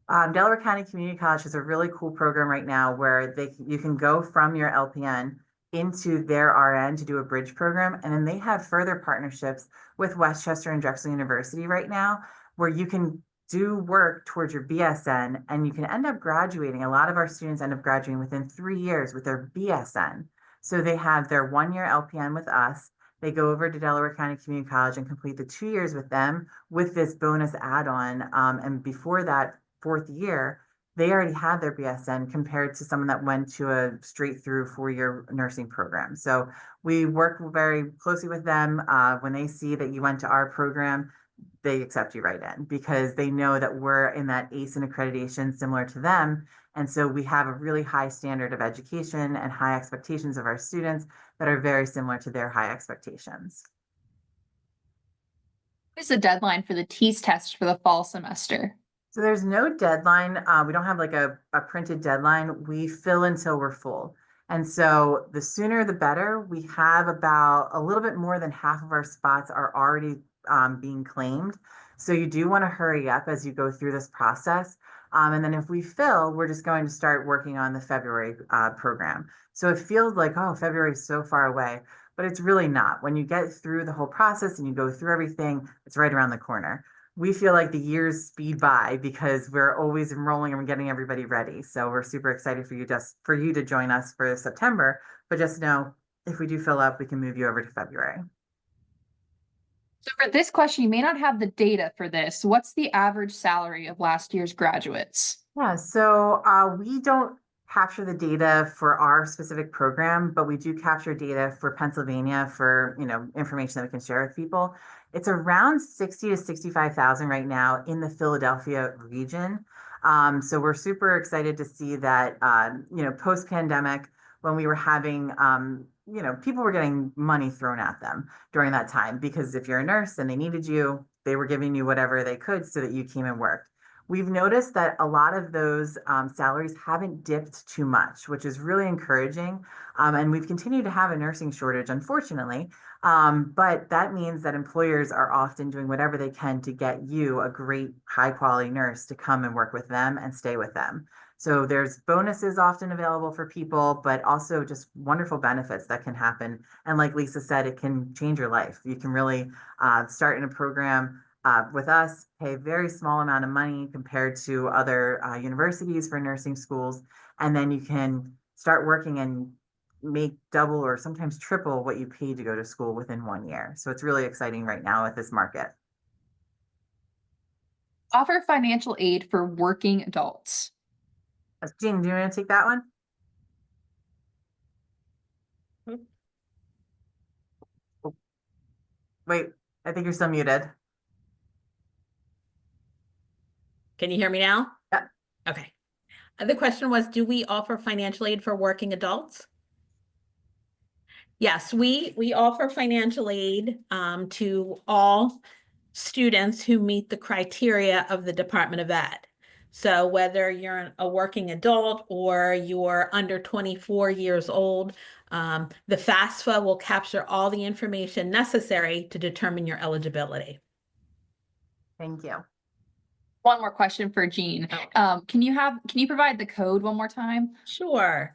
Delaware County Community College has a really cool program right now where you can go from your LPN into their RN to do a bridge program. And then they have further partnerships with Westchester and Drexel University right now, where you can do work towards your BSN and you can end up graduating. A lot of our students end up graduating within 3 years with their BSN. So they have their 1 year LPN with us. They go over to Delaware County Community College and complete the 2 years with them with this bonus add-on. And before that 4th year, they already had their BSN compared to someone that went to a straight through 4-year nursing program. So we work very closely with them. When they see that you went to our program, they accept you right in because they know that we're in that ACEN accreditation similar to them. And so we have a really high standard of education and high expectations of our students that are very similar to their high expectations.
What is the deadline for the TEAS test for the fall semester?
So there's no deadline. We don't have like a printed deadline. We fill until we're full. And so the sooner the better. We have about a little bit more than half of our spots are already being claimed. So you do want to hurry up as you go through this process. And then if we fill, we're just going to start working on the February program. So it feels like, oh, February is so far away, but it's really not. When you get through the whole process and you go through everything, it's right around the corner. We feel like the years speed by because we're always enrolling and we're getting everybody ready. So we're super excited for you to join us for September, but just know if we do fill up, we can move you over to February.
So for this question, you may not have the data for this. What's the average salary of last year's graduates?
Yeah, so we don't capture the data for our specific program, but we do capture data for Pennsylvania for, information that we can share with people. It's around 60 to 65,000 right now in the Philadelphia region. So we're super excited to see that, post-pandemic, when we were having, people were getting money thrown at them during that time, because if you're a nurse and they needed you, they were giving you whatever they could so that you came and worked. We've noticed that a lot of those salaries haven't dipped too much, which is really encouraging. And we've continued to have a nursing shortage, unfortunately. But that means that employers are often doing whatever they can to get you a great high quality nurse to come and work with them and stay with them. So there's bonuses often available for people, but also just wonderful benefits that can happen. And like Lisa said, it can change your life. You can really start in a program with us, pay a very small amount of money compared to other universities for nursing schools, and then you can start working and make double or sometimes triple what you paid to go to school within 1 year. So it's really exciting right now with this market.
Offer financial aid for working adults.
Jean, do you want to take that one? Wait, I think you're still muted.
Can you hear me now?
Yeah.
Okay. The question was, do we offer financial aid for working adults? Yes, we offer financial aid to all students who meet the criteria of the Department of Ed. So whether you're a working adult or you're under 24 years old, the FAFSA will capture all the information necessary to determine your eligibility.
Thank you.
One more question for Jean. Can you provide the code one more time?
Sure.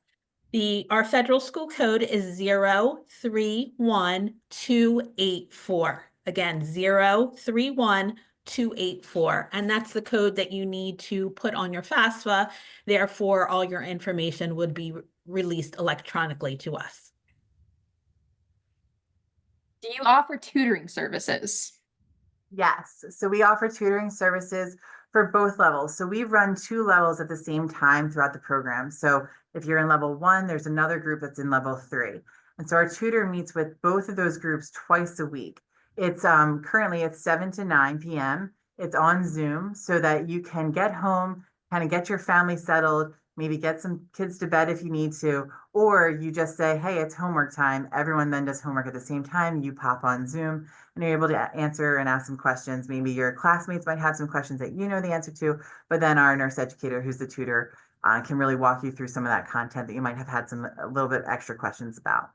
Our federal school code is 031284. Again, 031284. And that's the code that you need to put on your FAFSA. Therefore, all your information would be released electronically to us.
Do you offer tutoring services?
Yes, so we offer tutoring services for both levels. So we run 2 levels at the same time throughout the program. So if you're in level 1, there's another group that's in level 3. And so our tutor meets with both of those groups twice a week. It's currently it's 7 to 9 p.m. It's on Zoom so that you can get home, kind of get your family settled, maybe get some kids to bed if you need to, or you just say, hey, it's homework time. Everyone then does homework at the same time. You pop on Zoom and you're able to answer and ask some questions. Maybe your classmates might have some questions that you know the answer to, but then our nurse educator, who's the tutor, can really walk you through some of that content that you might have had a little bit extra questions about.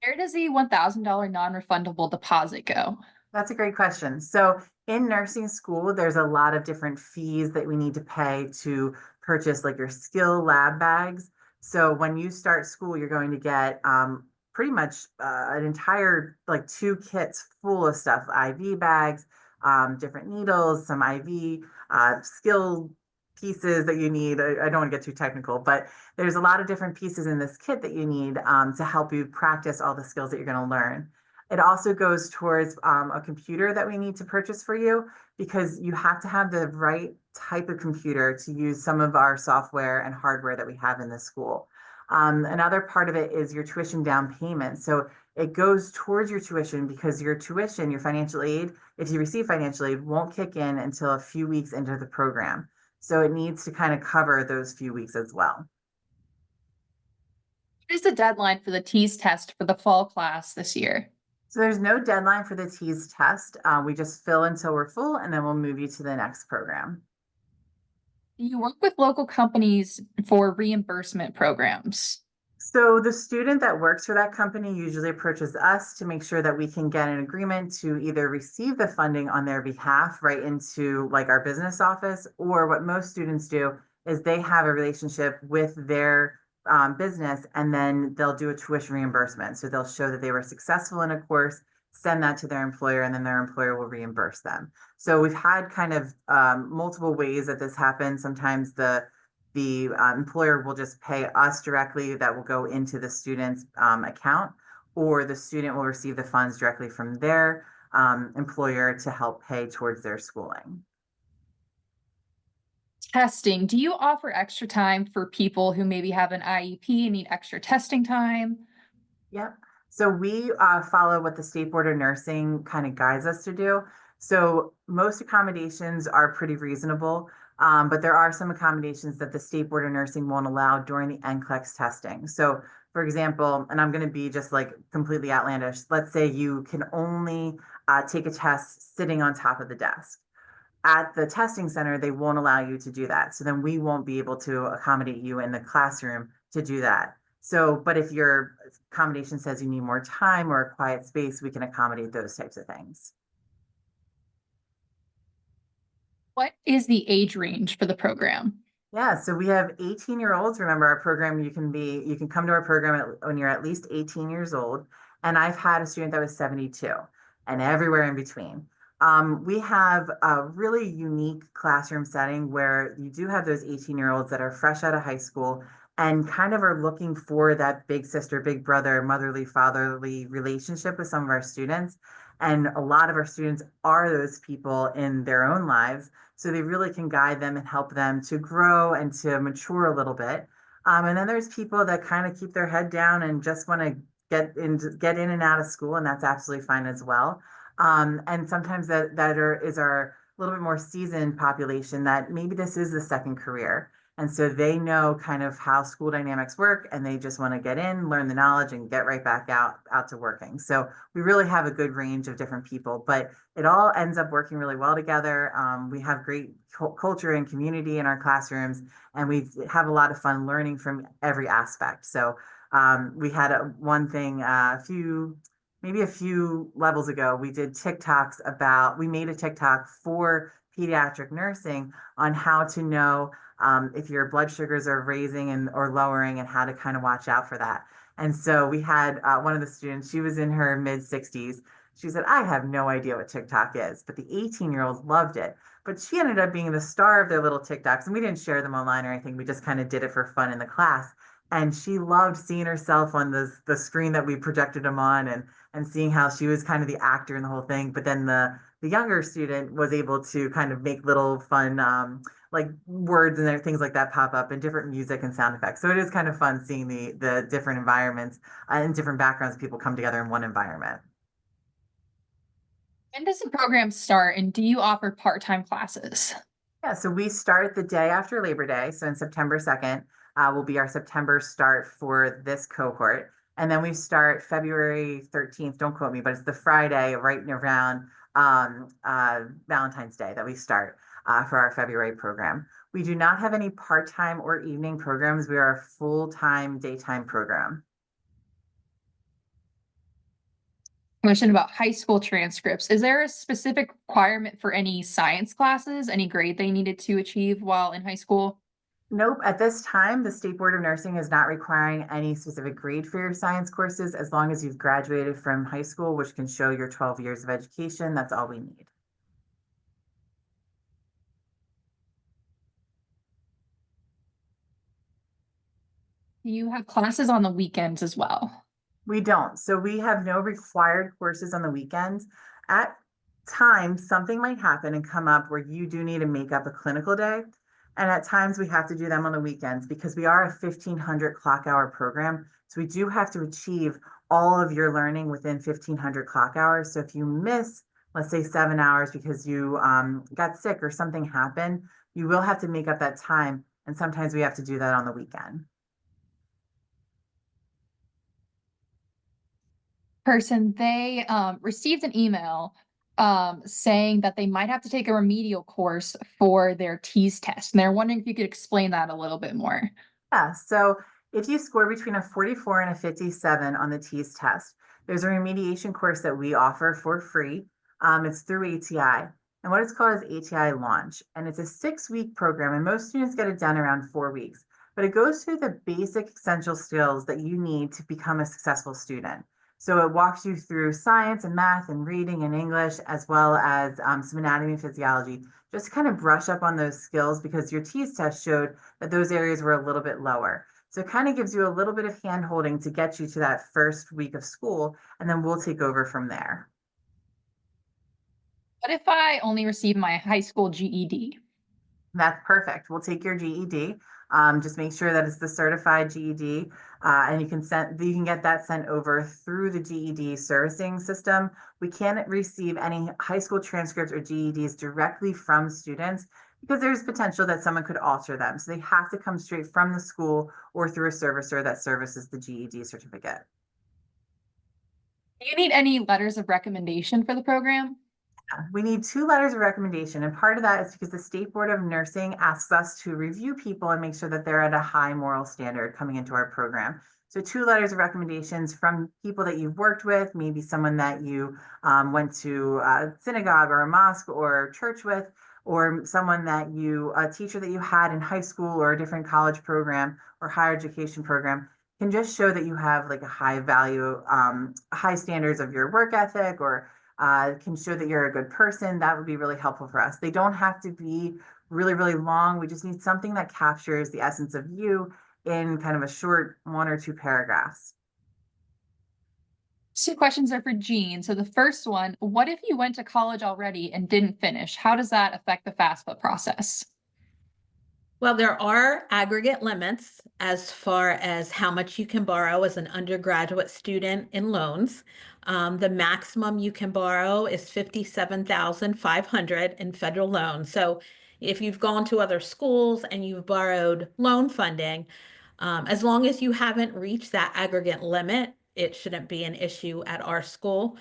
Where does the $1,000 non-refundable deposit go?
That's a great question. So in nursing school, there's a lot of different fees that we need to pay to purchase like your skill lab bags. So when you start school, you're going to get pretty much an entire 2 kits full of stuff, IV bags, different needles, some IV skill pieces that you need. I don't want to get too technical, but there's a lot of different pieces in this kit that you need to help you practice all the skills that you're going to learn. It also goes towards a computer that we need to purchase for you, because you have to have the right type of computer to use some of our software and hardware that we have in the school. Another part of it is your tuition down payment. So it goes towards your tuition, because your tuition, your financial aid, if you receive financial aid, won't kick in until a few weeks into the program. So it needs to kind of cover those few weeks as well.
What is the deadline for the TEAS test for the fall class this year?
So there's no deadline for the TEAS test. We just fill until we're full, and then we'll move you to the next program.
Do you work with local companies for reimbursement programs?
So the student that works for that company usually approaches us to make sure that we can get an agreement to either receive the funding on their behalf right into like our business office, or what most students do is they have a relationship with their business, and then they'll do a tuition reimbursement. So they'll show that they were successful in a course, send that to their employer, and then their employer will reimburse them. So we've had kind of multiple ways that this happens. Sometimes the employer will just pay us directly, that will go into the student's account, or the student will receive the funds directly from their employer to help pay towards their schooling.
Testing. Do you offer extra time for people who maybe have an IEP and need extra testing time?
Yep. So we follow what the State Board of Nursing kind of guides us to do. So most accommodations are pretty reasonable, but there are some accommodations that the State Board of Nursing won't allow during the NCLEX testing. So for example, and I'm going to be just like completely outlandish, let's say you can only take a test sitting on top of the desk. At the testing center, they won't allow you to do that. So then we won't be able to accommodate you in the classroom to do that. So, but if your accommodation says you need more time or a quiet space, we can accommodate those types of things.
What is the age range for the program?
Yeah, so we have 18-year-olds. Remember our program, you can come to our program when you're at least 18 years old. And I've had a student that was 72 and everywhere in between. We have a really unique classroom setting where you do have those 18-year-olds that are fresh out of high school and kind of are looking for that big sister, big brother, motherly, fatherly relationship with some of our students. And a lot of our students are those people in their own lives. So they really can guide them and help them to grow and to mature a little bit. And then there's people that kind of keep their head down and just want to get in and out of school, and that's absolutely fine as well. And sometimes is our little bit more seasoned population that maybe this is the second career. And so they know kind of how school dynamics work and they just want to get in, learn the knowledge and get right back out to working. So we really have a good range of different people, but it all ends up working really well together. We have great culture and community in our classrooms, and we have a lot of fun learning from every aspect. So we had one thing maybe a few levels ago, we did we made a TikTok for pediatric nursing on how to know if your blood sugars are raising or lowering and how to kind of watch out for that. And so we had one of the students, she was in her mid 60s. She said, I have no idea what TikTok is, but the 18-year-olds loved it. But she ended up being the star of their little TikToks, and we didn't share them online or anything. We just kind of did it for fun in the class. And she loved seeing herself on the screen that we projected them on and seeing how she was kind of the actor in the whole thing. But then the younger student was able to kind of make little fun like words and things like that pop up and different music and sound effects. So it is kind of fun seeing the different environments and different backgrounds people come together in one environment.
When does the program start and do you offer part-time classes?
Yeah, so we start the day after Labor Day. So in September 2nd will be our September start for this cohort. And then we start February 13th, don't quote me, but it's the Friday right around Valentine's Day that we start for our February program. We do not have any part-time or evening programs. We are a full-time daytime program.
Question about high school transcripts. Is there a specific requirement for any science classes, any grade they needed to achieve while in high school?
Nope. At this time, the State Board of Nursing is not requiring any specific grade for your science courses. As long as you've graduated from high school, which can show your 12 years of education, that's all we need.
You have classes on the weekends as well.
We don't. So we have no required courses on the weekends. At times, something might happen and come up where you do need to make up a clinical day. And at times we have to do them on the weekends because we are a 1,500 clock hour program. So we do have to achieve all of your learning within 1,500 clock hours. So if you miss, let's say 7 hours because you got sick or something happened, you will have to make up that time. And sometimes we have to do that on the weekend.
They received an email saying that they might have to take a remedial course for their TEAS test. And they're wondering if you could explain that a little bit more.
Yeah, so if you score between a 44 and a 57 on the TEAS test, there's a remediation course that we offer for free. It's through ATI. And what it's called is ATI Launch. And it's a 6-week program, and most students get it done around 4 weeks. But it goes through the basic essential skills that you need to become a successful student. So it walks you through science and math and reading and English, as well as some anatomy and physiology, just to kind of brush up on those skills because your TEAS test showed that those areas were a little bit lower. So it kind of gives you a little bit of hand holding to get you to that first week of school, and then we'll take over from there.
What if I only receive my high school GED?
That's perfect. We'll take your GED. Just make sure that it's the certified GED, and you can get that sent over through the GED servicing system. We can't receive any high school transcripts or GEDs directly from students because there's potential that someone could alter them. So they have to come straight from the school or through a servicer that services the GED certificate.
Do you need any letters of recommendation for the program?
We need 2 letters of recommendation, and part of that is because the State Board of Nursing asks us to review people and make sure that they're at a high moral standard coming into our program. So 2 letters of recommendations from people that you've worked with, maybe someone that you went to a synagogue or a mosque or church with, or someone a teacher that you had in high school or a different college program or higher education program, can just show that you have like a high value, high standards of your work ethic, or can show that you're a good person. That would be really helpful for us. They don't have to be really, really long. We just need something that captures the essence of you in kind of a short 1 or 2 paragraphs.
2 questions are for Jean. So the first one, what if you went to college already and didn't finish? How does that affect the FAFSA process?
Well, there are aggregate limits as far as how much you can borrow as an undergraduate student in loans. The maximum you can borrow is $57,500 in federal loans. So if you've gone to other schools and you've borrowed loan funding, as long as you haven't reached that aggregate limit, it shouldn't be an issue at our school.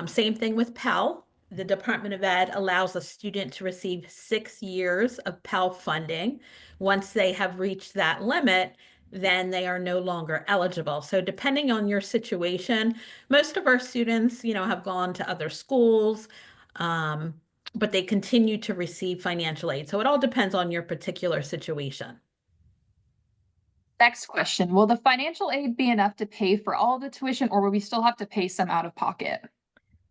Same thing with Pell. The Department of Ed allows a student to receive 6 years of Pell funding. Once they have reached that limit, then they are no longer eligible. So depending on your situation, most of our students, have gone to other schools, but they continue to receive financial aid. So it all depends on your particular situation.
Next question, will the financial aid be enough to pay for all the tuition, or will we still have to pay some out of pocket?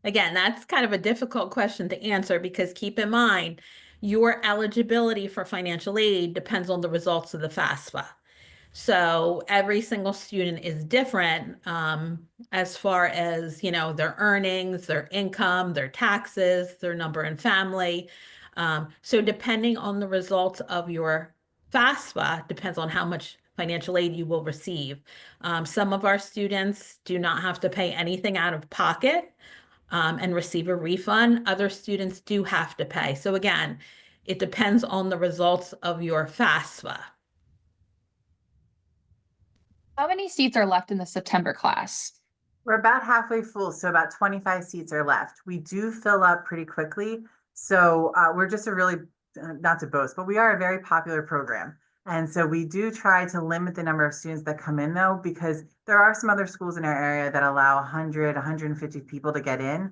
Again, that's kind of a difficult question to answer because keep in mind, your eligibility for financial aid depends on the results of the FAFSA. So every single student is different as far as, their earnings, their income, their taxes, their number in family. So depending on the results of your FAFSA depends on how much financial aid you will receive. Some of our students do not have to pay anything out of pocket and receive a refund. Other students do have to pay. So again, it depends on the results of your FAFSA.
How many seats are left in the September class?
We're about halfway full, so about 25 seats are left. We do fill up pretty quickly. So we're just a really, not to boast, but we are a very popular program. And so we do try to limit the number of students that come in though, because there are some other schools in our area that allow 100, 150 people to get in,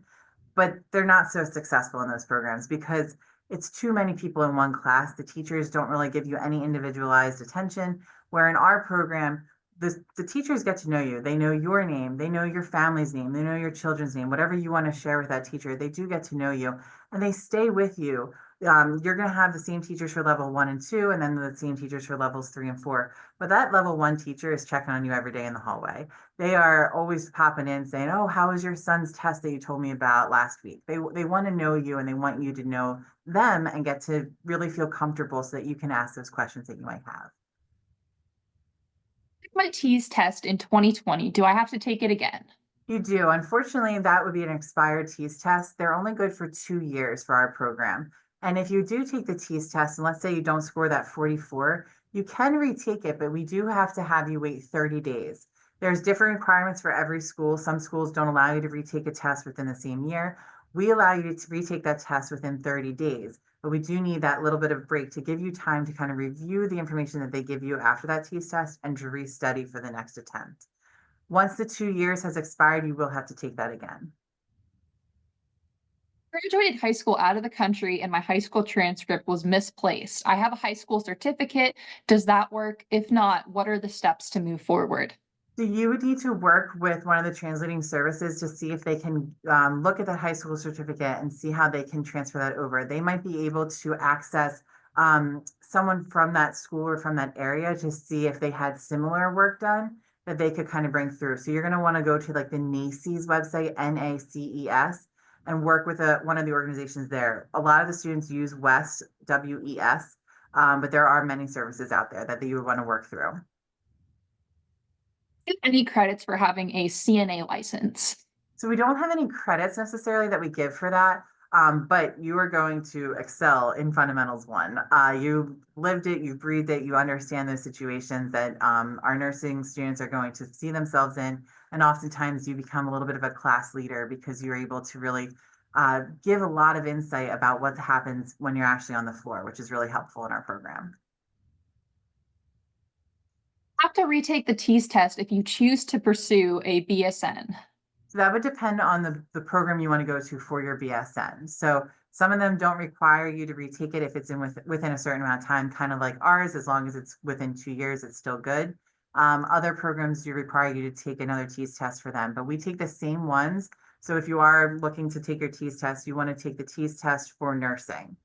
but they're not so successful in those programs because it's too many people in one class. The teachers don't really give you any individualized attention, where in our program, the teachers get to know you. They know your name, they know your family's name, they know your children's name, whatever you want to share with that teacher, they do get to know you and they stay with you. You're going to have the same teachers for level 1 and 2, and then the same teachers for levels 3 and 4. But that level 1 teacher is checking on you every day in the hallway. They are always popping in saying, oh, how was your son's test that you told me about last week? They want to know you and they want you to know them and get to really feel comfortable so that you can ask those questions that you might have.
My TEAS test in 2020. Do I have to take it again?
You do. Unfortunately, that would be an expired TEAS test. They're only good for 2 years for our program. And if you do take the TEAS test, and let's say you don't score that 44, you can retake it, but we do have to have you wait 30 days. There's different requirements for every school. Some schools don't allow you to retake a test within the same year. We allow you to retake that test within 30 days, but we do need that little bit of break to give you time to kind of review the information that they give you after that TEAS test and to restudy for the next attempt. Once the 2 years has expired, you will have to take that again.
I graduated high school out of the country and my high school transcript was misplaced. I have a high school certificate. Does that work? If not, what are the steps to move forward?
So you would need to work with one of the translating services to see if they can look at that high school certificate and see how they can transfer that over. They might be able to access someone from that school or from that area to see if they had similar work done that they could kind of bring through. So you're going to want to go to like the NACES website, NACES, and work with one of the organizations there. A lot of the students use WES, WES, but there are many services out there that you would want to work through.
Any credits for having a CNA license?
So we don't have any credits necessarily that we give for that. But you are going to excel in fundamentals 1. You lived it, you breathed it, you understand those situations that our nursing students are going to see themselves in. And oftentimes you become a little bit of a class leader because you're able to really give a lot of insight about what happens when you're actually on the floor, which is really helpful in our program.
Have to retake the TEAS test if you choose to pursue a BSN.
So that would depend on the program you want to go to for your BSN. So some of them don't require you to retake it if it's within a certain amount of time, kind of like ours. As long as it's within 2 years, it's still good. Other programs do require you to take another TEAS test for them, but we take the same ones. So if you are looking to take your TEAS test, you want to take the TEAS test for nursing.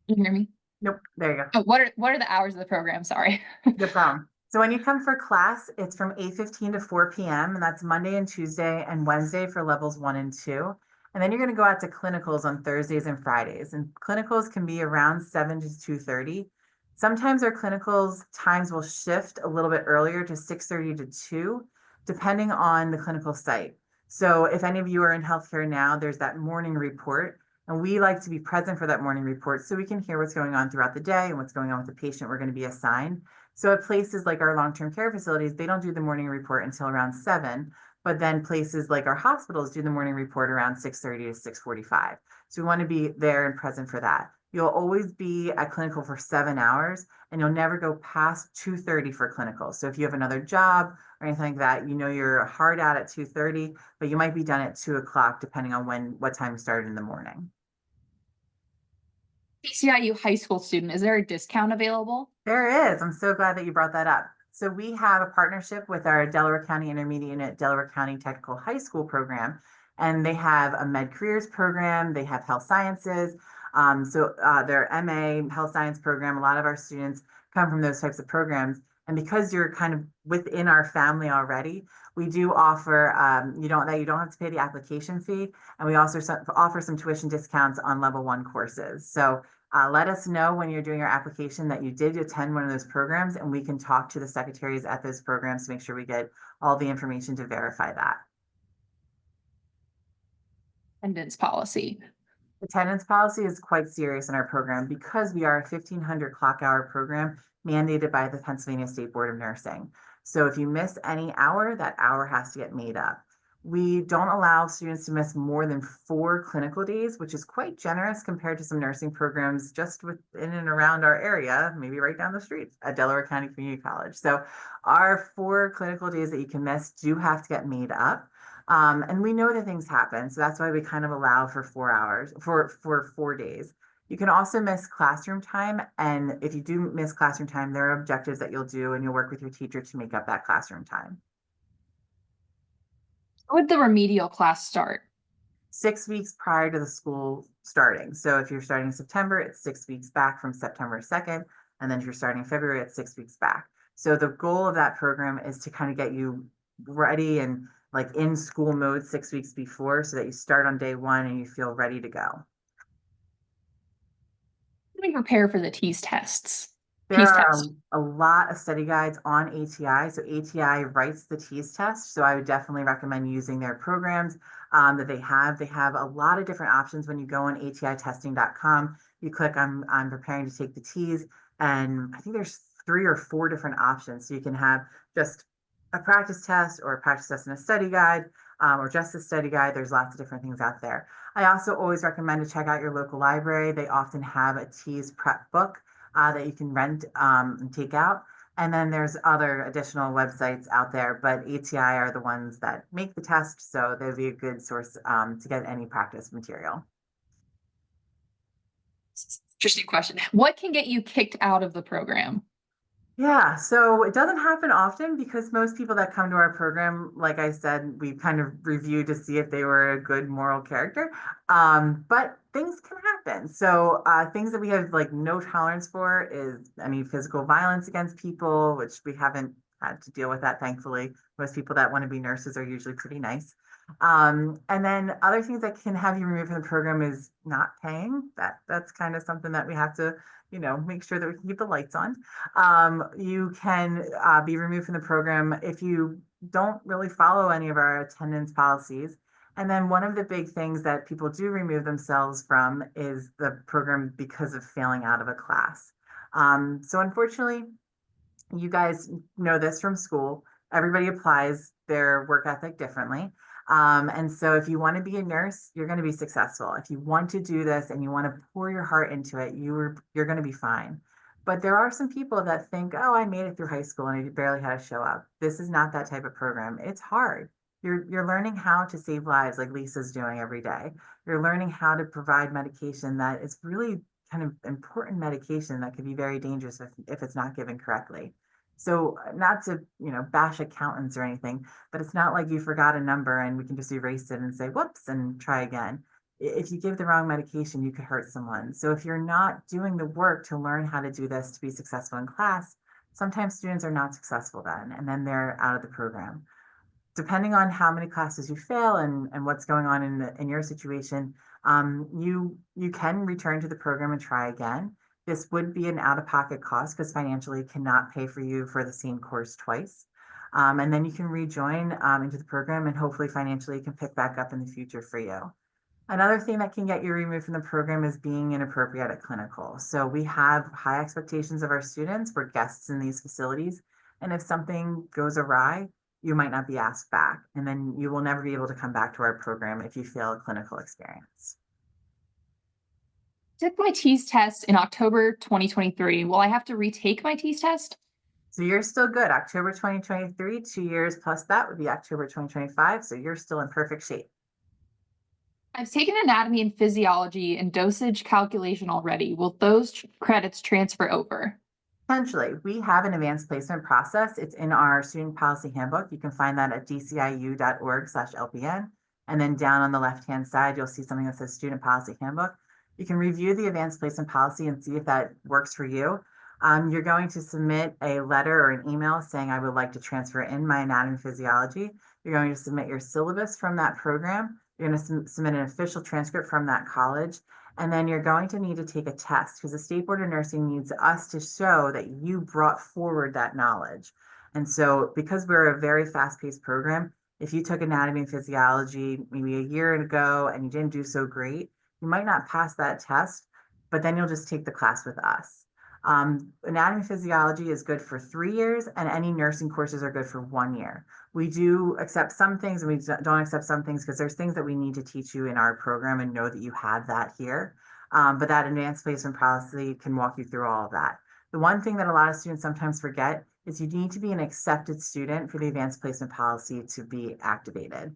Can you hear me?
Nope, there you go.
Oh, what are the hours of the program? Sorry.
No problem. So when you come for class, it's from 8:15 to 4 p.m. and that's Monday and Tuesday and Wednesday for levels 1 and 2. And then you're going to go out to clinicals on Thursdays and Fridays. And clinicals can be around 7 to 2:30. Sometimes our clinicals times will shift a little bit earlier to 6:30 to 2, depending on the clinical site. So if any of you are in healthcare now, there's that morning report. And we like to be present for that morning report so we can hear what's going on throughout the day and what's going on with the patient we're going to be assigned. So at places like our long-term care facilities, they don't do the morning report until around 7, but then places like our hospitals do the morning report around 6:30 to 6:45. So we want to be there and present for that. You'll always be at clinical for 7 hours and you'll never go past 2:30 for clinical. So if you have another job or anything like that, you know you're hard out at 2:30, but you might be done at 2 o'clock depending on what time you started in the morning.
DCIU high school student, is there a discount available?
There is. I'm so glad that you brought that up. So we have a partnership with our Delaware County Intermediate Unit, Delaware County Technical High School program, and they have a Med Careers program. They have health sciences. Their MA health science program, a lot of our students come from those types of programs. And because you're kind of within our family already, we do offer, you don't have to pay the application fee. And we also offer some tuition discounts on level 1 courses. So let us know when you're doing your application that you did attend one of those programs, and we can talk to the secretaries at those programs to make sure we get all the information to verify that.
Attendance policy.
Attendance policy is quite serious in our program because we are a 1,500 clock hour program mandated by the Pennsylvania State Board of Nursing. So if you miss any hour, that hour has to get made up. We don't allow students to miss more than 4 clinical days, which is quite generous compared to some nursing programs just within and around our area, maybe right down the street at Delaware County Community College. So our 4 clinical days that you can miss do have to get made up. And we know that things happen. So that's why we kind of allow for 4 hours, for 4 days. You can also miss classroom time. And if you do miss classroom time, there are objectives that you'll do and you'll work with your teacher to make up that classroom time.
When would the remedial class start?
6 weeks prior to the school starting. So if you're starting in September, it's 6 weeks back from September 2nd. And then if you're starting in February, it's 6 weeks back. So the goal of that program is to kind of get you ready and like in school mode 6 weeks before so that you start on day 1 and you feel ready to go.
How do we prepare for the TEAS tests?
There are a lot of study guides on ATI. So ATI writes the TEAS test. So I would definitely recommend using their programs that they have. They have a lot of different options when you go on atitesting.com. You click on I'm preparing to take the TEAS, and I think there's 3 or 4 different options. So you can have just a practice test or a practice test and a study guide, or just a study guide. There's lots of different things out there. I also always recommend to check out your local library. They often have a TEAS prep book that you can rent and take out. And then there's other additional websites out there, but ATI are the ones that make the test. So they'll be a good source to get any practice material.
Interesting question. What can get you kicked out of the program?
Yeah, so it doesn't happen often because most people that come to our program, like I said, we kind of review to see if they were a good moral character. But things can happen. So things that we have like no tolerance for is any physical violence against people, which we haven't had to deal with that, thankfully. Most people that want to be nurses are usually pretty nice. And then other things that can have you removed from the program is not paying. That's kind of something that we have to, make sure that we can keep the lights on. You can be removed from the program if you don't really follow any of our attendance policies. And then one of the big things that people do remove themselves from is the program because of failing out of a class. So unfortunately, you guys know this from school. Everybody applies their work ethic differently. And so if you want to be a nurse, you're going to be successful. If you want to do this and you want to pour your heart into it, you're going to be fine. But there are some people that think, oh, I made it through high school and I barely had to show up. This is not that type of program. It's hard. You're learning how to save lives like Lisa's doing every day. You're learning how to provide medication that is really kind of important medication that could be very dangerous if it's not given correctly. So not to, bash accountants or anything, but it's not like you forgot a number and we can just erase it and say, whoops, and try again. If you give the wrong medication, you could hurt someone. So if you're not doing the work to learn how to do this to be successful in class, sometimes students are not successful then, and then they're out of the program. Depending on how many classes you fail and what's going on in your situation, you can return to the program and try again. This would be an out-of-pocket cost because financially cannot pay for you for the same course twice. And then you can rejoin into the program and hopefully financially can pick back up in the future for you. Another thing that can get you removed from the program is being inappropriate at clinical. So we have high expectations of our students. We're guests in these facilities. And if something goes awry, you might not be asked back. And then you will never be able to come back to our program if you fail a clinical experience.
Took my TEAS test in October 2023. Will I have to retake my TEAS test?
So you're still good. October 2023, 2 years plus that would be October 2025. So you're still in perfect shape.
I've taken anatomy and physiology and dosage calculation already. Will those credits transfer over?
Potentially, we have an advanced placement process. It's in our student policy handbook. You can find that at dciu.org/LPN. And then down on the left-hand side, you'll see something that says student policy handbook. You can review the advanced placement policy and see if that works for you. You're going to submit a letter or an email saying, I would like to transfer in my anatomy and physiology. You're going to submit your syllabus from that program. You're going to submit an official transcript from that college. And then you're going to need to take a test because the State Board of Nursing needs us to show that you brought forward that knowledge. And so because we're a very fast-paced program, if you took anatomy and physiology maybe a year ago and you didn't do so great, you might not pass that test, but then you'll just take the class with us. Anatomy and physiology is good for 3 years, and any nursing courses are good for 1 year. We do accept some things and we don't accept some things because there's things that we need to teach you in our program and know that you have that here. But that advanced placement policy can walk you through all of that. The one thing that a lot of students sometimes forget is you need to be an accepted student for the advanced placement policy to be activated.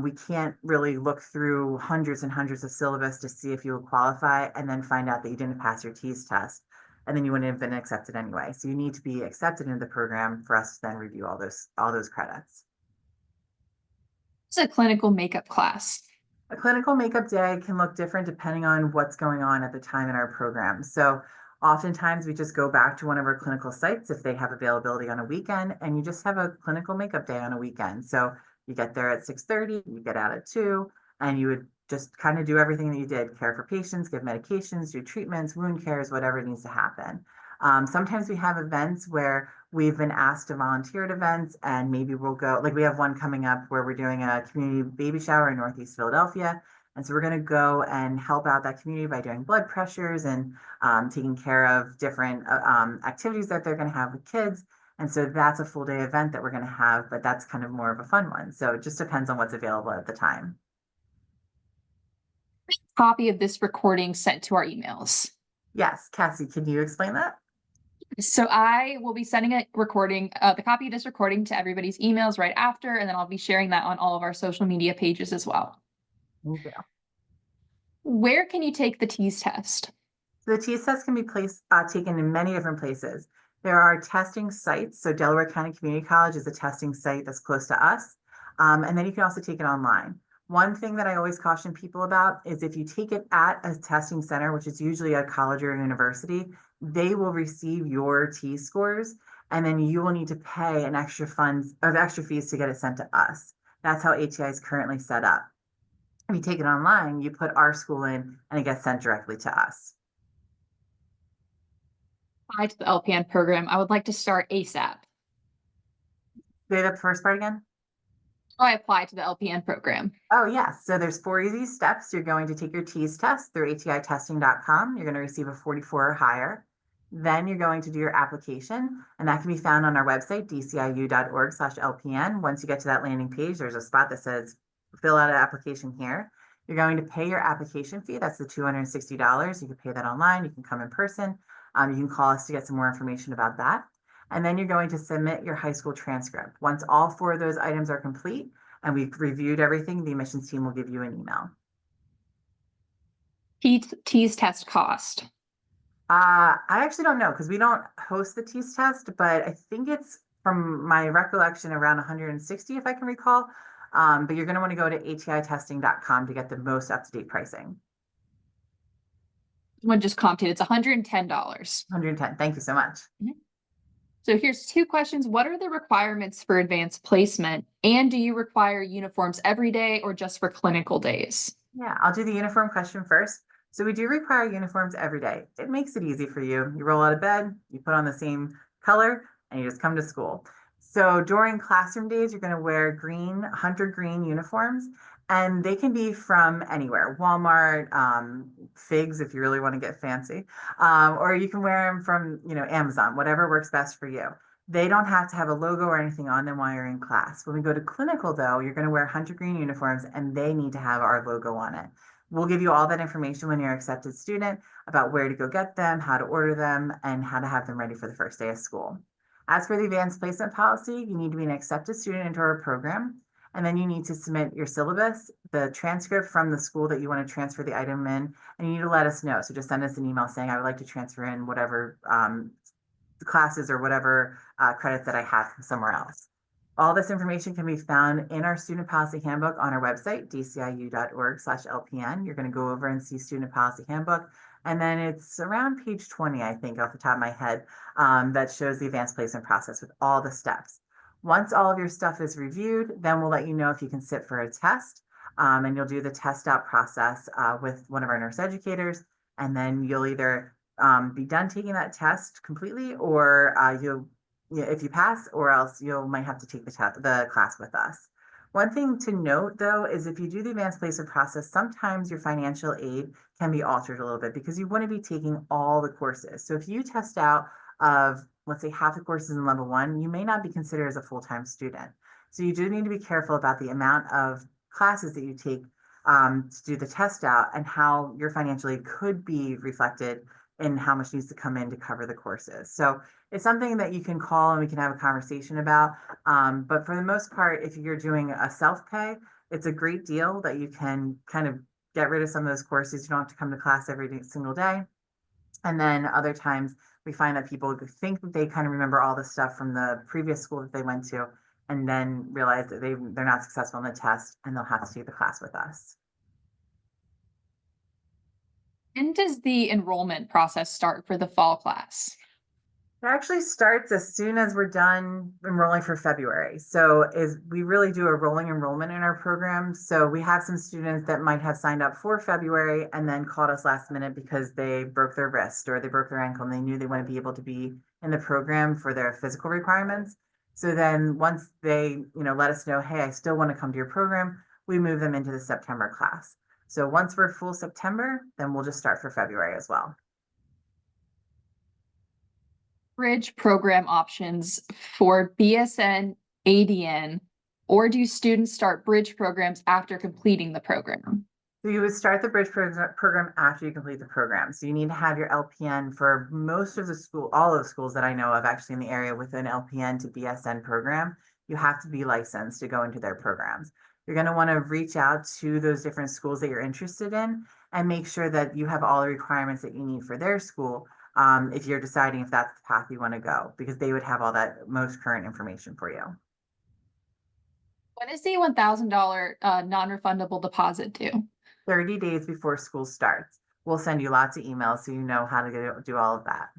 We can't really look through hundreds and hundreds of syllabus to see if you will qualify and then find out that you didn't pass your TEAS test. And then you wouldn't have been accepted anyway. So you need to be accepted into the program for us to then review all those credits.
It's a clinical makeup class.
A clinical makeup day can look different depending on what's going on at the time in our program. So oftentimes we just go back to one of our clinical sites if they have availability on a weekend, and you just have a clinical makeup day on a weekend. So you get there at 6:30, you get out at 2, and you would just kind of do everything that you did, care for patients, give medications, do treatments, wound cares, whatever needs to happen. Sometimes we have events where we've been asked to volunteer at events, and maybe we'll go, like we have one coming up where we're doing a community baby shower in Northeast Philadelphia. And so we're going to go and help out that community by doing blood pressures and taking care of different activities that they're going to have with kids. And so that's a full day event that we're going to have, but that's kind of more of a fun one. So it just depends on what's available at the time.
Copy of this recording sent to our emails.
Yes, Cassie, can you explain that?
So I will be sending a recording, the copy of this recording to everybody's emails right after, and then I'll be sharing that on all of our social media pages as well.
Thank you.
Where can you take the TEAS test?
So the TEAS test can be taken in many different places. There are testing sites. So Delaware County Community College is a testing site that's close to us. And then you can also take it online. One thing that I always caution people about is if you take it at a testing center, which is usually a college or university, they will receive your T scores, and then you will need to pay an extra fees to get it sent to us. That's how ATI is currently set up. If you take it online, you put our school in and it gets sent directly to us.
Apply to the LPN program. I would like to start ASAP.
Say the first part again.
I apply to the LPN program.
Oh, yes. So there's 4 easy steps. You're going to take your TEAS test through atitesting.com. You're going to receive a 44 or higher. Then you're going to do your application, and that can be found on our website, dciu.org/LPN. Once you get to that landing page, there's a spot that says fill out an application here. You're going to pay your application fee. That's the $260. You can pay that online. You can come in person. You can call us to get some more information about that. And then you're going to submit your high school transcript. Once all 4 of those items are complete and we've reviewed everything, the admissions team will give you an email.
TEAS test cost.
I actually don't know because we don't host the TEAS test, but I think it's, from my recollection, around 160 if I can recall. But you're going to want to go to atitesting.com to get the most up-to-date pricing.
Someone just commented it's $110.
110. Thank you so much.
So here's 2 questions. What are the requirements for advanced placement? And do you require uniforms every day or just for clinical days?
Yeah, I'll do the uniform question first. So we do require uniforms every day. It makes it easy for you. You roll out of bed, you put on the same color, and you just come to school. So during classroom days, you're going to wear hunter green uniforms, and they can be from anywhere, Walmart, Figs if you really want to get fancy, or you can wear them from, Amazon, whatever works best for you. They don't have to have a logo or anything on them while you're in class. When we go to clinical, though, you're going to wear hunter green uniforms, and they need to have our logo on it. We'll give you all that information when you're an accepted student about where to go get them, how to order them, and how to have them ready for the first day of school. As for the advanced placement policy, you need to be an accepted student into our program, and then you need to submit your syllabus, the transcript from the school that you want to transfer the item in, and you need to let us know. So just send us an email saying, I would like to transfer in whatever classes or whatever credits that I have from somewhere else. All this information can be found in our student policy handbook on our website, dciu.org/LPN. You're going to go over and see student policy handbook. And then it's around page 20, I think, off the top of my head, that shows the advanced placement process with all the steps. Once all of your stuff is reviewed, then we'll let you know if you can sit for a test. And you'll do the test out process with one of our nurse educators. And then you'll either be done taking that test completely, or if you pass, or else you might have to take the class with us. One thing to note, though, is if you do the advanced placement process, sometimes your financial aid can be altered a little bit because you want to be taking all the courses. So if you test out of, let's say, half the courses in level 1, you may not be considered as a full-time student. So you do need to be careful about the amount of classes that you take to do the test out and how your financial aid could be reflected in how much needs to come in to cover the courses. So it's something that you can call and we can have a conversation about. But for the most part, if you're doing a self-pay, it's a great deal that you can kind of get rid of some of those courses. You don't have to come to class every single day. And then other times we find that people think that they kind of remember all the stuff from the previous school that they went to, and then realize that they're not successful in the test and they'll have to take the class with us.
When does the enrollment process start for the fall class?
It actually starts as soon as we're done enrolling for February. So we really do a rolling enrollment in our program. So we have some students that might have signed up for February and then called us last minute because they broke their wrist or they broke their ankle and they knew they want to be able to be in the program for their physical requirements. So then once they, let us know, hey, I still want to come to your program, we move them into the September class. So once we're full September, then we'll just start for February as well.
Bridge program options for BSN, ADN, or do students start bridge programs after completing the program?
So you would start the bridge program after you complete the program. So you need to have your LPN for most of all of the schools that I know of actually in the area with an LPN to BSN program. You have to be licensed to go into their programs. You're going to want to reach out to those different schools that you're interested in and make sure that you have all the requirements that you need for their school. if you're deciding if that's the path you want to go, because they would have all that most current information for you.
When is the $1,000 non-refundable deposit due?
30 days before school starts. We'll send you lots of emails so you know how to do all of that.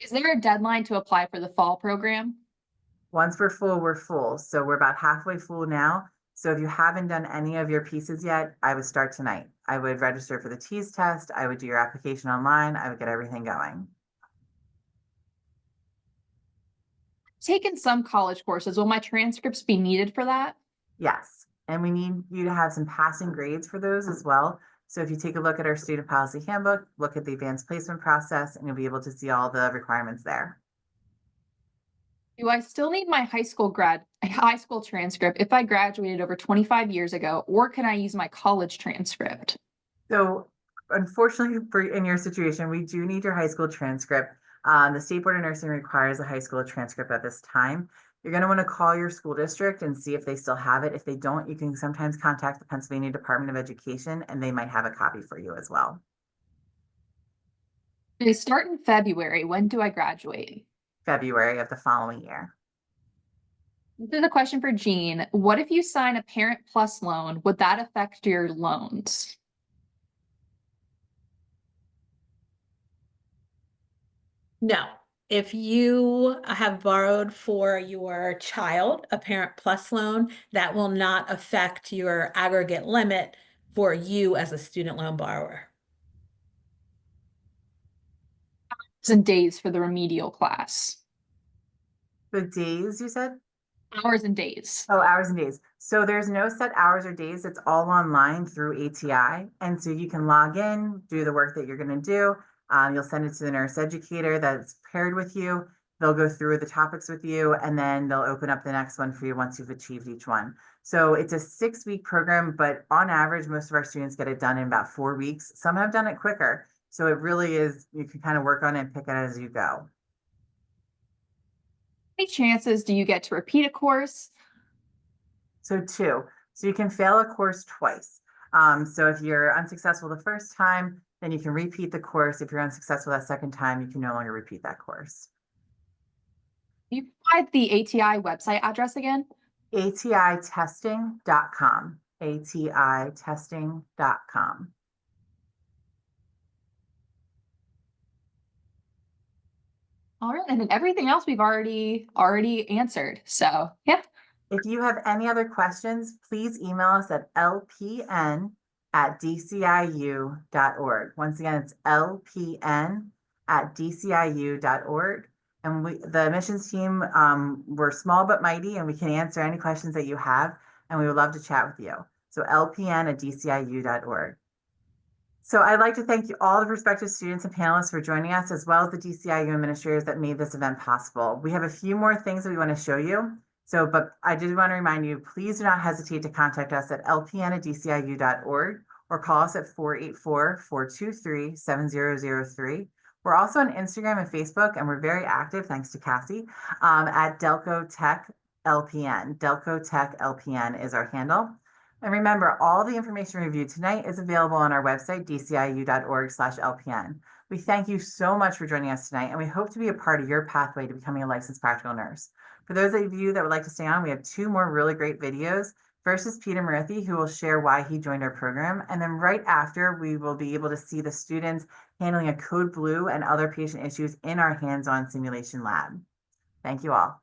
Is there a deadline to apply for the fall program?
Once we're full, we're full. So we're about halfway full now. So if you haven't done any of your pieces yet, I would start tonight. I would register for the TEAS test. I would do your application online. I would get everything going.
Taken some college courses. Will my transcripts be needed for that?
Yes. And we need you to have some passing grades for those as well. So if you take a look at our student policy handbook, look at the advanced placement process, and you'll be able to see all the requirements there.
Do I still need my high school transcript if I graduated over 25 years ago, or can I use my college transcript?
So unfortunately, in your situation, we do need your high school transcript. The State Board of Nursing requires a high school transcript at this time. You're going to want to call your school district and see if they still have it. If they don't, you can sometimes contact the Pennsylvania Department of Education, and they might have a copy for you as well.
They start in February. When do I graduate?
February of the following year.
This is a question for Jean. What if you sign a Parent Plus loan? Would that affect your loans?
No. If you have borrowed for your child a Parent Plus loan, that will not affect your aggregate limit for you as a student loan borrower.
Hours and days for the remedial class.
The days you said?
Hours and days.
Oh, hours and days. So there's no set hours or days. It's all online through ATI. And so you can log in, do the work that you're going to do. You'll send it to the nurse educator that's paired with you. They'll go through the topics with you, and then they'll open up the next one for you once you've achieved each one. So it's a 6-week program, but on average, most of our students get it done in about 4 weeks. Some have done it quicker. So it really is, you can kind of work on it and pick it as you go.
How many chances do you get to repeat a course?
So 2. So you can fail a course twice. So if you're unsuccessful the first time, then you can repeat the course. If you're unsuccessful that second time, you can no longer repeat that course.
Can you provide the ATI website address again?
ATItesting.com. ATItesting.com.
All right, and then everything else we've already answered. So yeah.
If you have any other questions, please email us at lpn@dciu.org. Once again, it's lpn@dciu.org. And the admissions team, we're small but mighty, and we can answer any questions that you have, and we would love to chat with you. So lpn@dciu.org. So I'd like to thank you, all the prospective students and panelists, for joining us, as well as the DCIU administrators that made this event possible. We have a few more things that we want to show you. But I did want to remind you, please do not hesitate to contact us at lpn@dciu.org or call us at 484-423-7003. We're also on Instagram and Facebook, and we're very active, thanks to Cassie, at Delco Tech LPN. Delco Tech LPN is our handle. And remember, all the information reviewed tonight is available on our website, dciu.org/LPN. We thank you so much for joining us tonight, and we hope to be a part of your pathway to becoming a licensed practical nurse. For those of you that would like to stay on, we have 2 more really great videos. First is Peter Murthy, who will share why he joined our program. And then right after, we will be able to see the students handling a code blue and other patient issues in our hands-on simulation lab. Thank you all.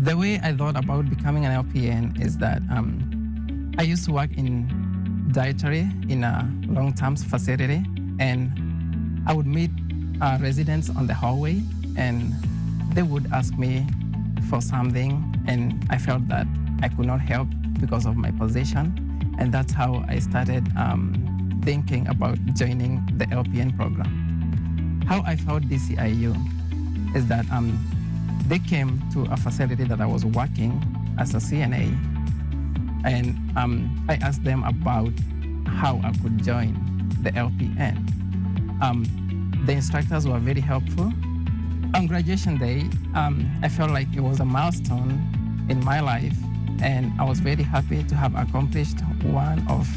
The way I thought about becoming an LPN is that I used to work in dietary in a long-term facility, and I would meet residents on the hallway, and they would ask me for something, and I felt that I could not help because of my position, and that's how I started thinking about joining the LPN program. How I found DCIU is that they came to a facility that I was working as a CNA, and I asked them about how I could join the LPN. The instructors were very helpful. On graduation day, I felt like it was a milestone in my life and I was very happy to have accomplished one of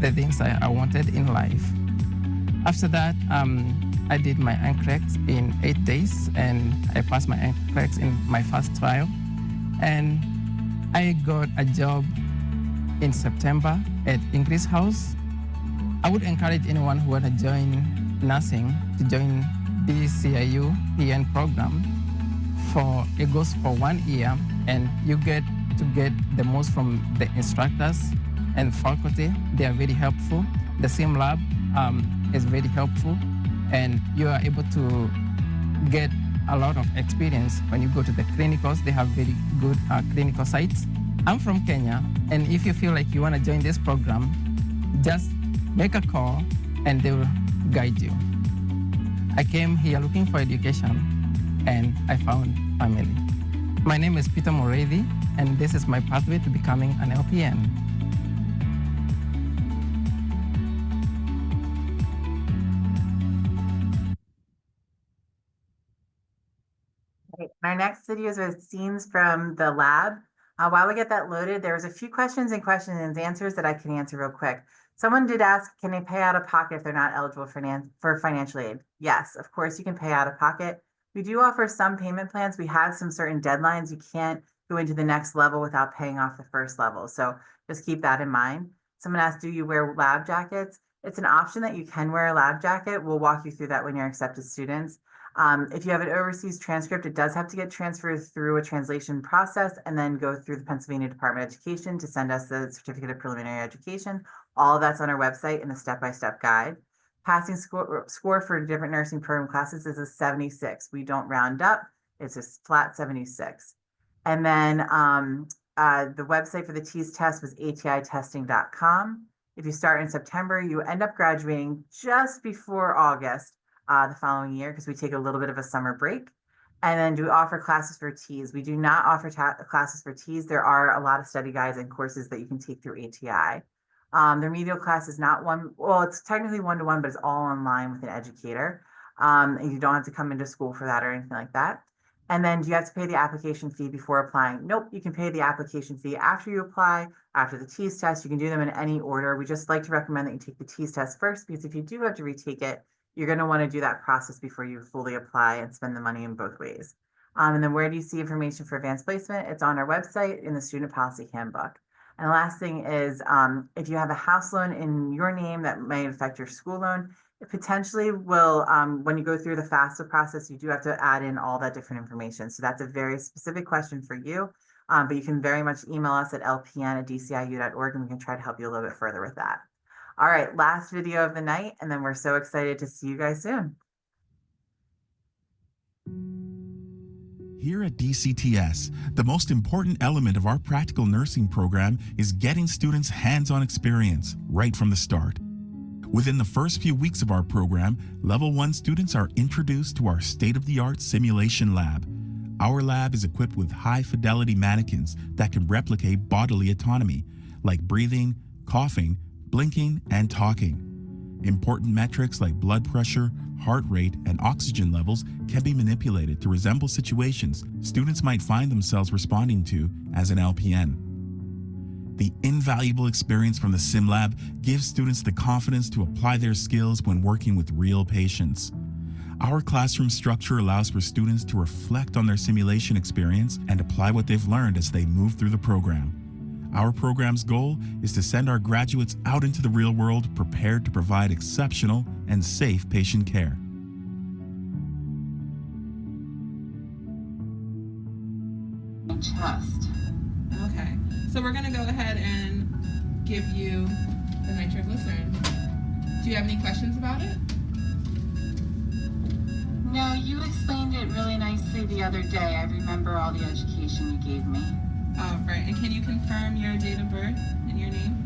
the things I wanted in life. After that, I did my NCLEX in 8 days, and I passed my NCLEX in my first trial. And I got a job in September at English House. I would encourage anyone who want to join nursing to join DCIU PN program. It goes for 1 year, and you get to get the most from the instructors and faculty. They are very helpful. The sim lab is very helpful, and you are able to get a lot of experience when you go to the clinicals. They have very good clinical sites. I'm from Kenya, and if you feel like you want to join this program, just make a call and they will guide you. I came here looking for education, and I found family. My name is Peter Moredi, and this is my pathway to becoming an LPN.
Right. Our next video is with scenes from the lab. While we get that loaded, there's a few questions and answers that I can answer real quick. Someone did ask, can they pay out of pocket if they're not eligible for financial aid? Yes, of course you can pay out of pocket. We do offer some payment plans. We have some certain deadlines. You can't go into the next level without paying off the first level. So just keep that in mind. Someone asked, do you wear lab jackets? It's an option that you can wear a lab jacket. We'll walk you through that when you're accepted students. If you have an overseas transcript, it does have to get transferred through a translation process and then go through the Pennsylvania Department of Education to send us the certificate of preliminary education. All of that's on our website in the step-by-step guide. Passing score for different nursing program classes is a 76. We don't round up. It's a flat 76. And then the website for the TEAS test was atitesting.com. If you start in September, you end up graduating just before August the following year, because we take a little bit of a summer break. And then do we offer classes for TEAS? We do not offer classes for TEAS. There are a lot of study guides and courses that you can take through ATI. The remedial class is not it's technically 1-to-1, but it's all online with an educator. And you don't have to come into school for that or anything like that. And then do you have to pay the application fee before applying? Nope, you can pay the application fee after you apply, after the TEAS test. You can do them in any order. We just like to recommend that you take the TEAS test first, because if you do have to retake it, you're going to want to do that process before you fully apply and spend the money in both ways. And then where do you see information for advanced placement? It's on our website in the Student Policy Handbook. And the last thing is, if you have a house loan in your name that may affect your school loan, it potentially will, when you go through the FAFSA process, you do have to add in all that different information. So that's a very specific question for you, but you can very much email us at lpn@dciu.org, and we can try to help you a little bit further with that. All right, last video of the night, and then we're so excited to see you guys soon.
Here at DCTS, the most important element of our practical nursing program is getting students hands-on experience right from the start. Within the first few weeks of our program, Level 1 students are introduced to our state-of-the-art simulation lab. Our lab is equipped with high-fidelity mannequins that can replicate bodily autonomy, like breathing, coughing, blinking, and talking. Important metrics like blood pressure, heart rate, and oxygen levels can be manipulated to resemble situations students might find themselves responding to as an LPN. The invaluable experience from the sim lab gives students the confidence to apply their skills when working with real patients. Our classroom structure allows for students to reflect on their simulation experience and apply what they've learned as they move through the program. Our program's goal is to send our graduates out into the real world prepared to provide exceptional and safe patient care.
Chest. Okay, so we're gonna go ahead and give you the nitroglycerin. Do you have any questions about it?
No, you explained it really nicely the other day. I remember all the education you gave me.
All right, and can you confirm your date of birth and your name?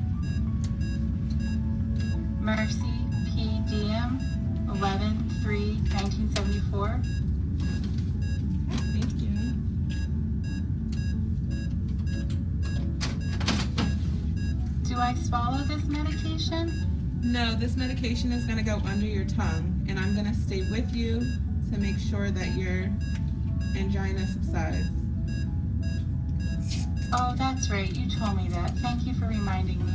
Mercy P. Diem, 11/3/1974.
Thank you.
Do I swallow this medication?
No, this medication is gonna go under your tongue, and I'm gonna stay with you to make sure that your angina subsides.
Oh, that's right. You told me that. Thank you for reminding me.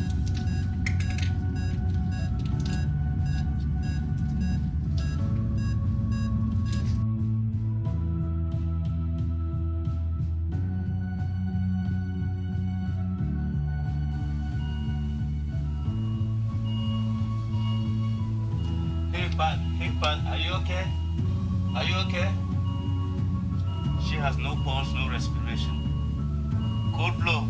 Hey, Pat, are you okay? Are you okay? She has no pulse, no respiration. Cold blow.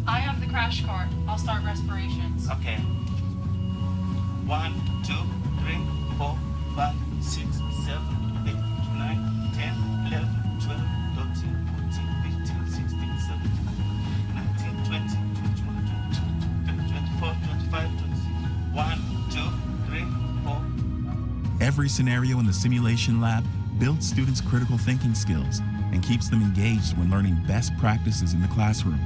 I have the crash cart. I'll start respirations.
Okay. 1, 2, 3, 4, 5, 6, 7, 8, 9, 10, 11, 12, 13, 14, 15, 16, 17, 19, 20, 21, 22, 24, 25, 26. 1, 2, 3, 4.
Every scenario in the simulation lab builds students' critical thinking skills and keeps them engaged when learning best practices in the classroom.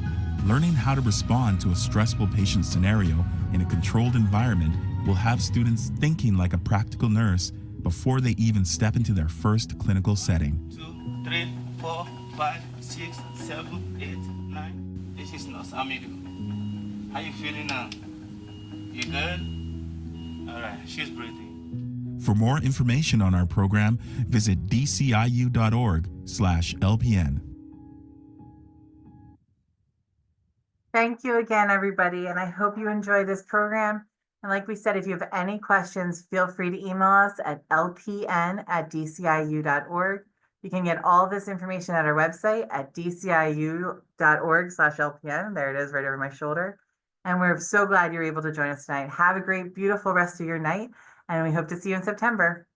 Learning how to respond to a stressful patient scenario in a controlled environment will have students thinking like a practical nurse before they even step into their first clinical setting.
2, 3, 4, 5, 6, 7, 8, 9. This is Nurse Amigo. How you feeling now? You good? All right, she's breathing.
For more information on our program, visit dciu.org/LPN.
Thank you again, everybody, and I hope you enjoy this program. And like we said, if you have any questions, feel free to email us at lpn@dciu.org. You can get all this information at our website at dciu.org/LPN. There it is, right over my shoulder. And we're so glad you're able to join us tonight. Have a great, beautiful rest of your night, and we hope to see you in September.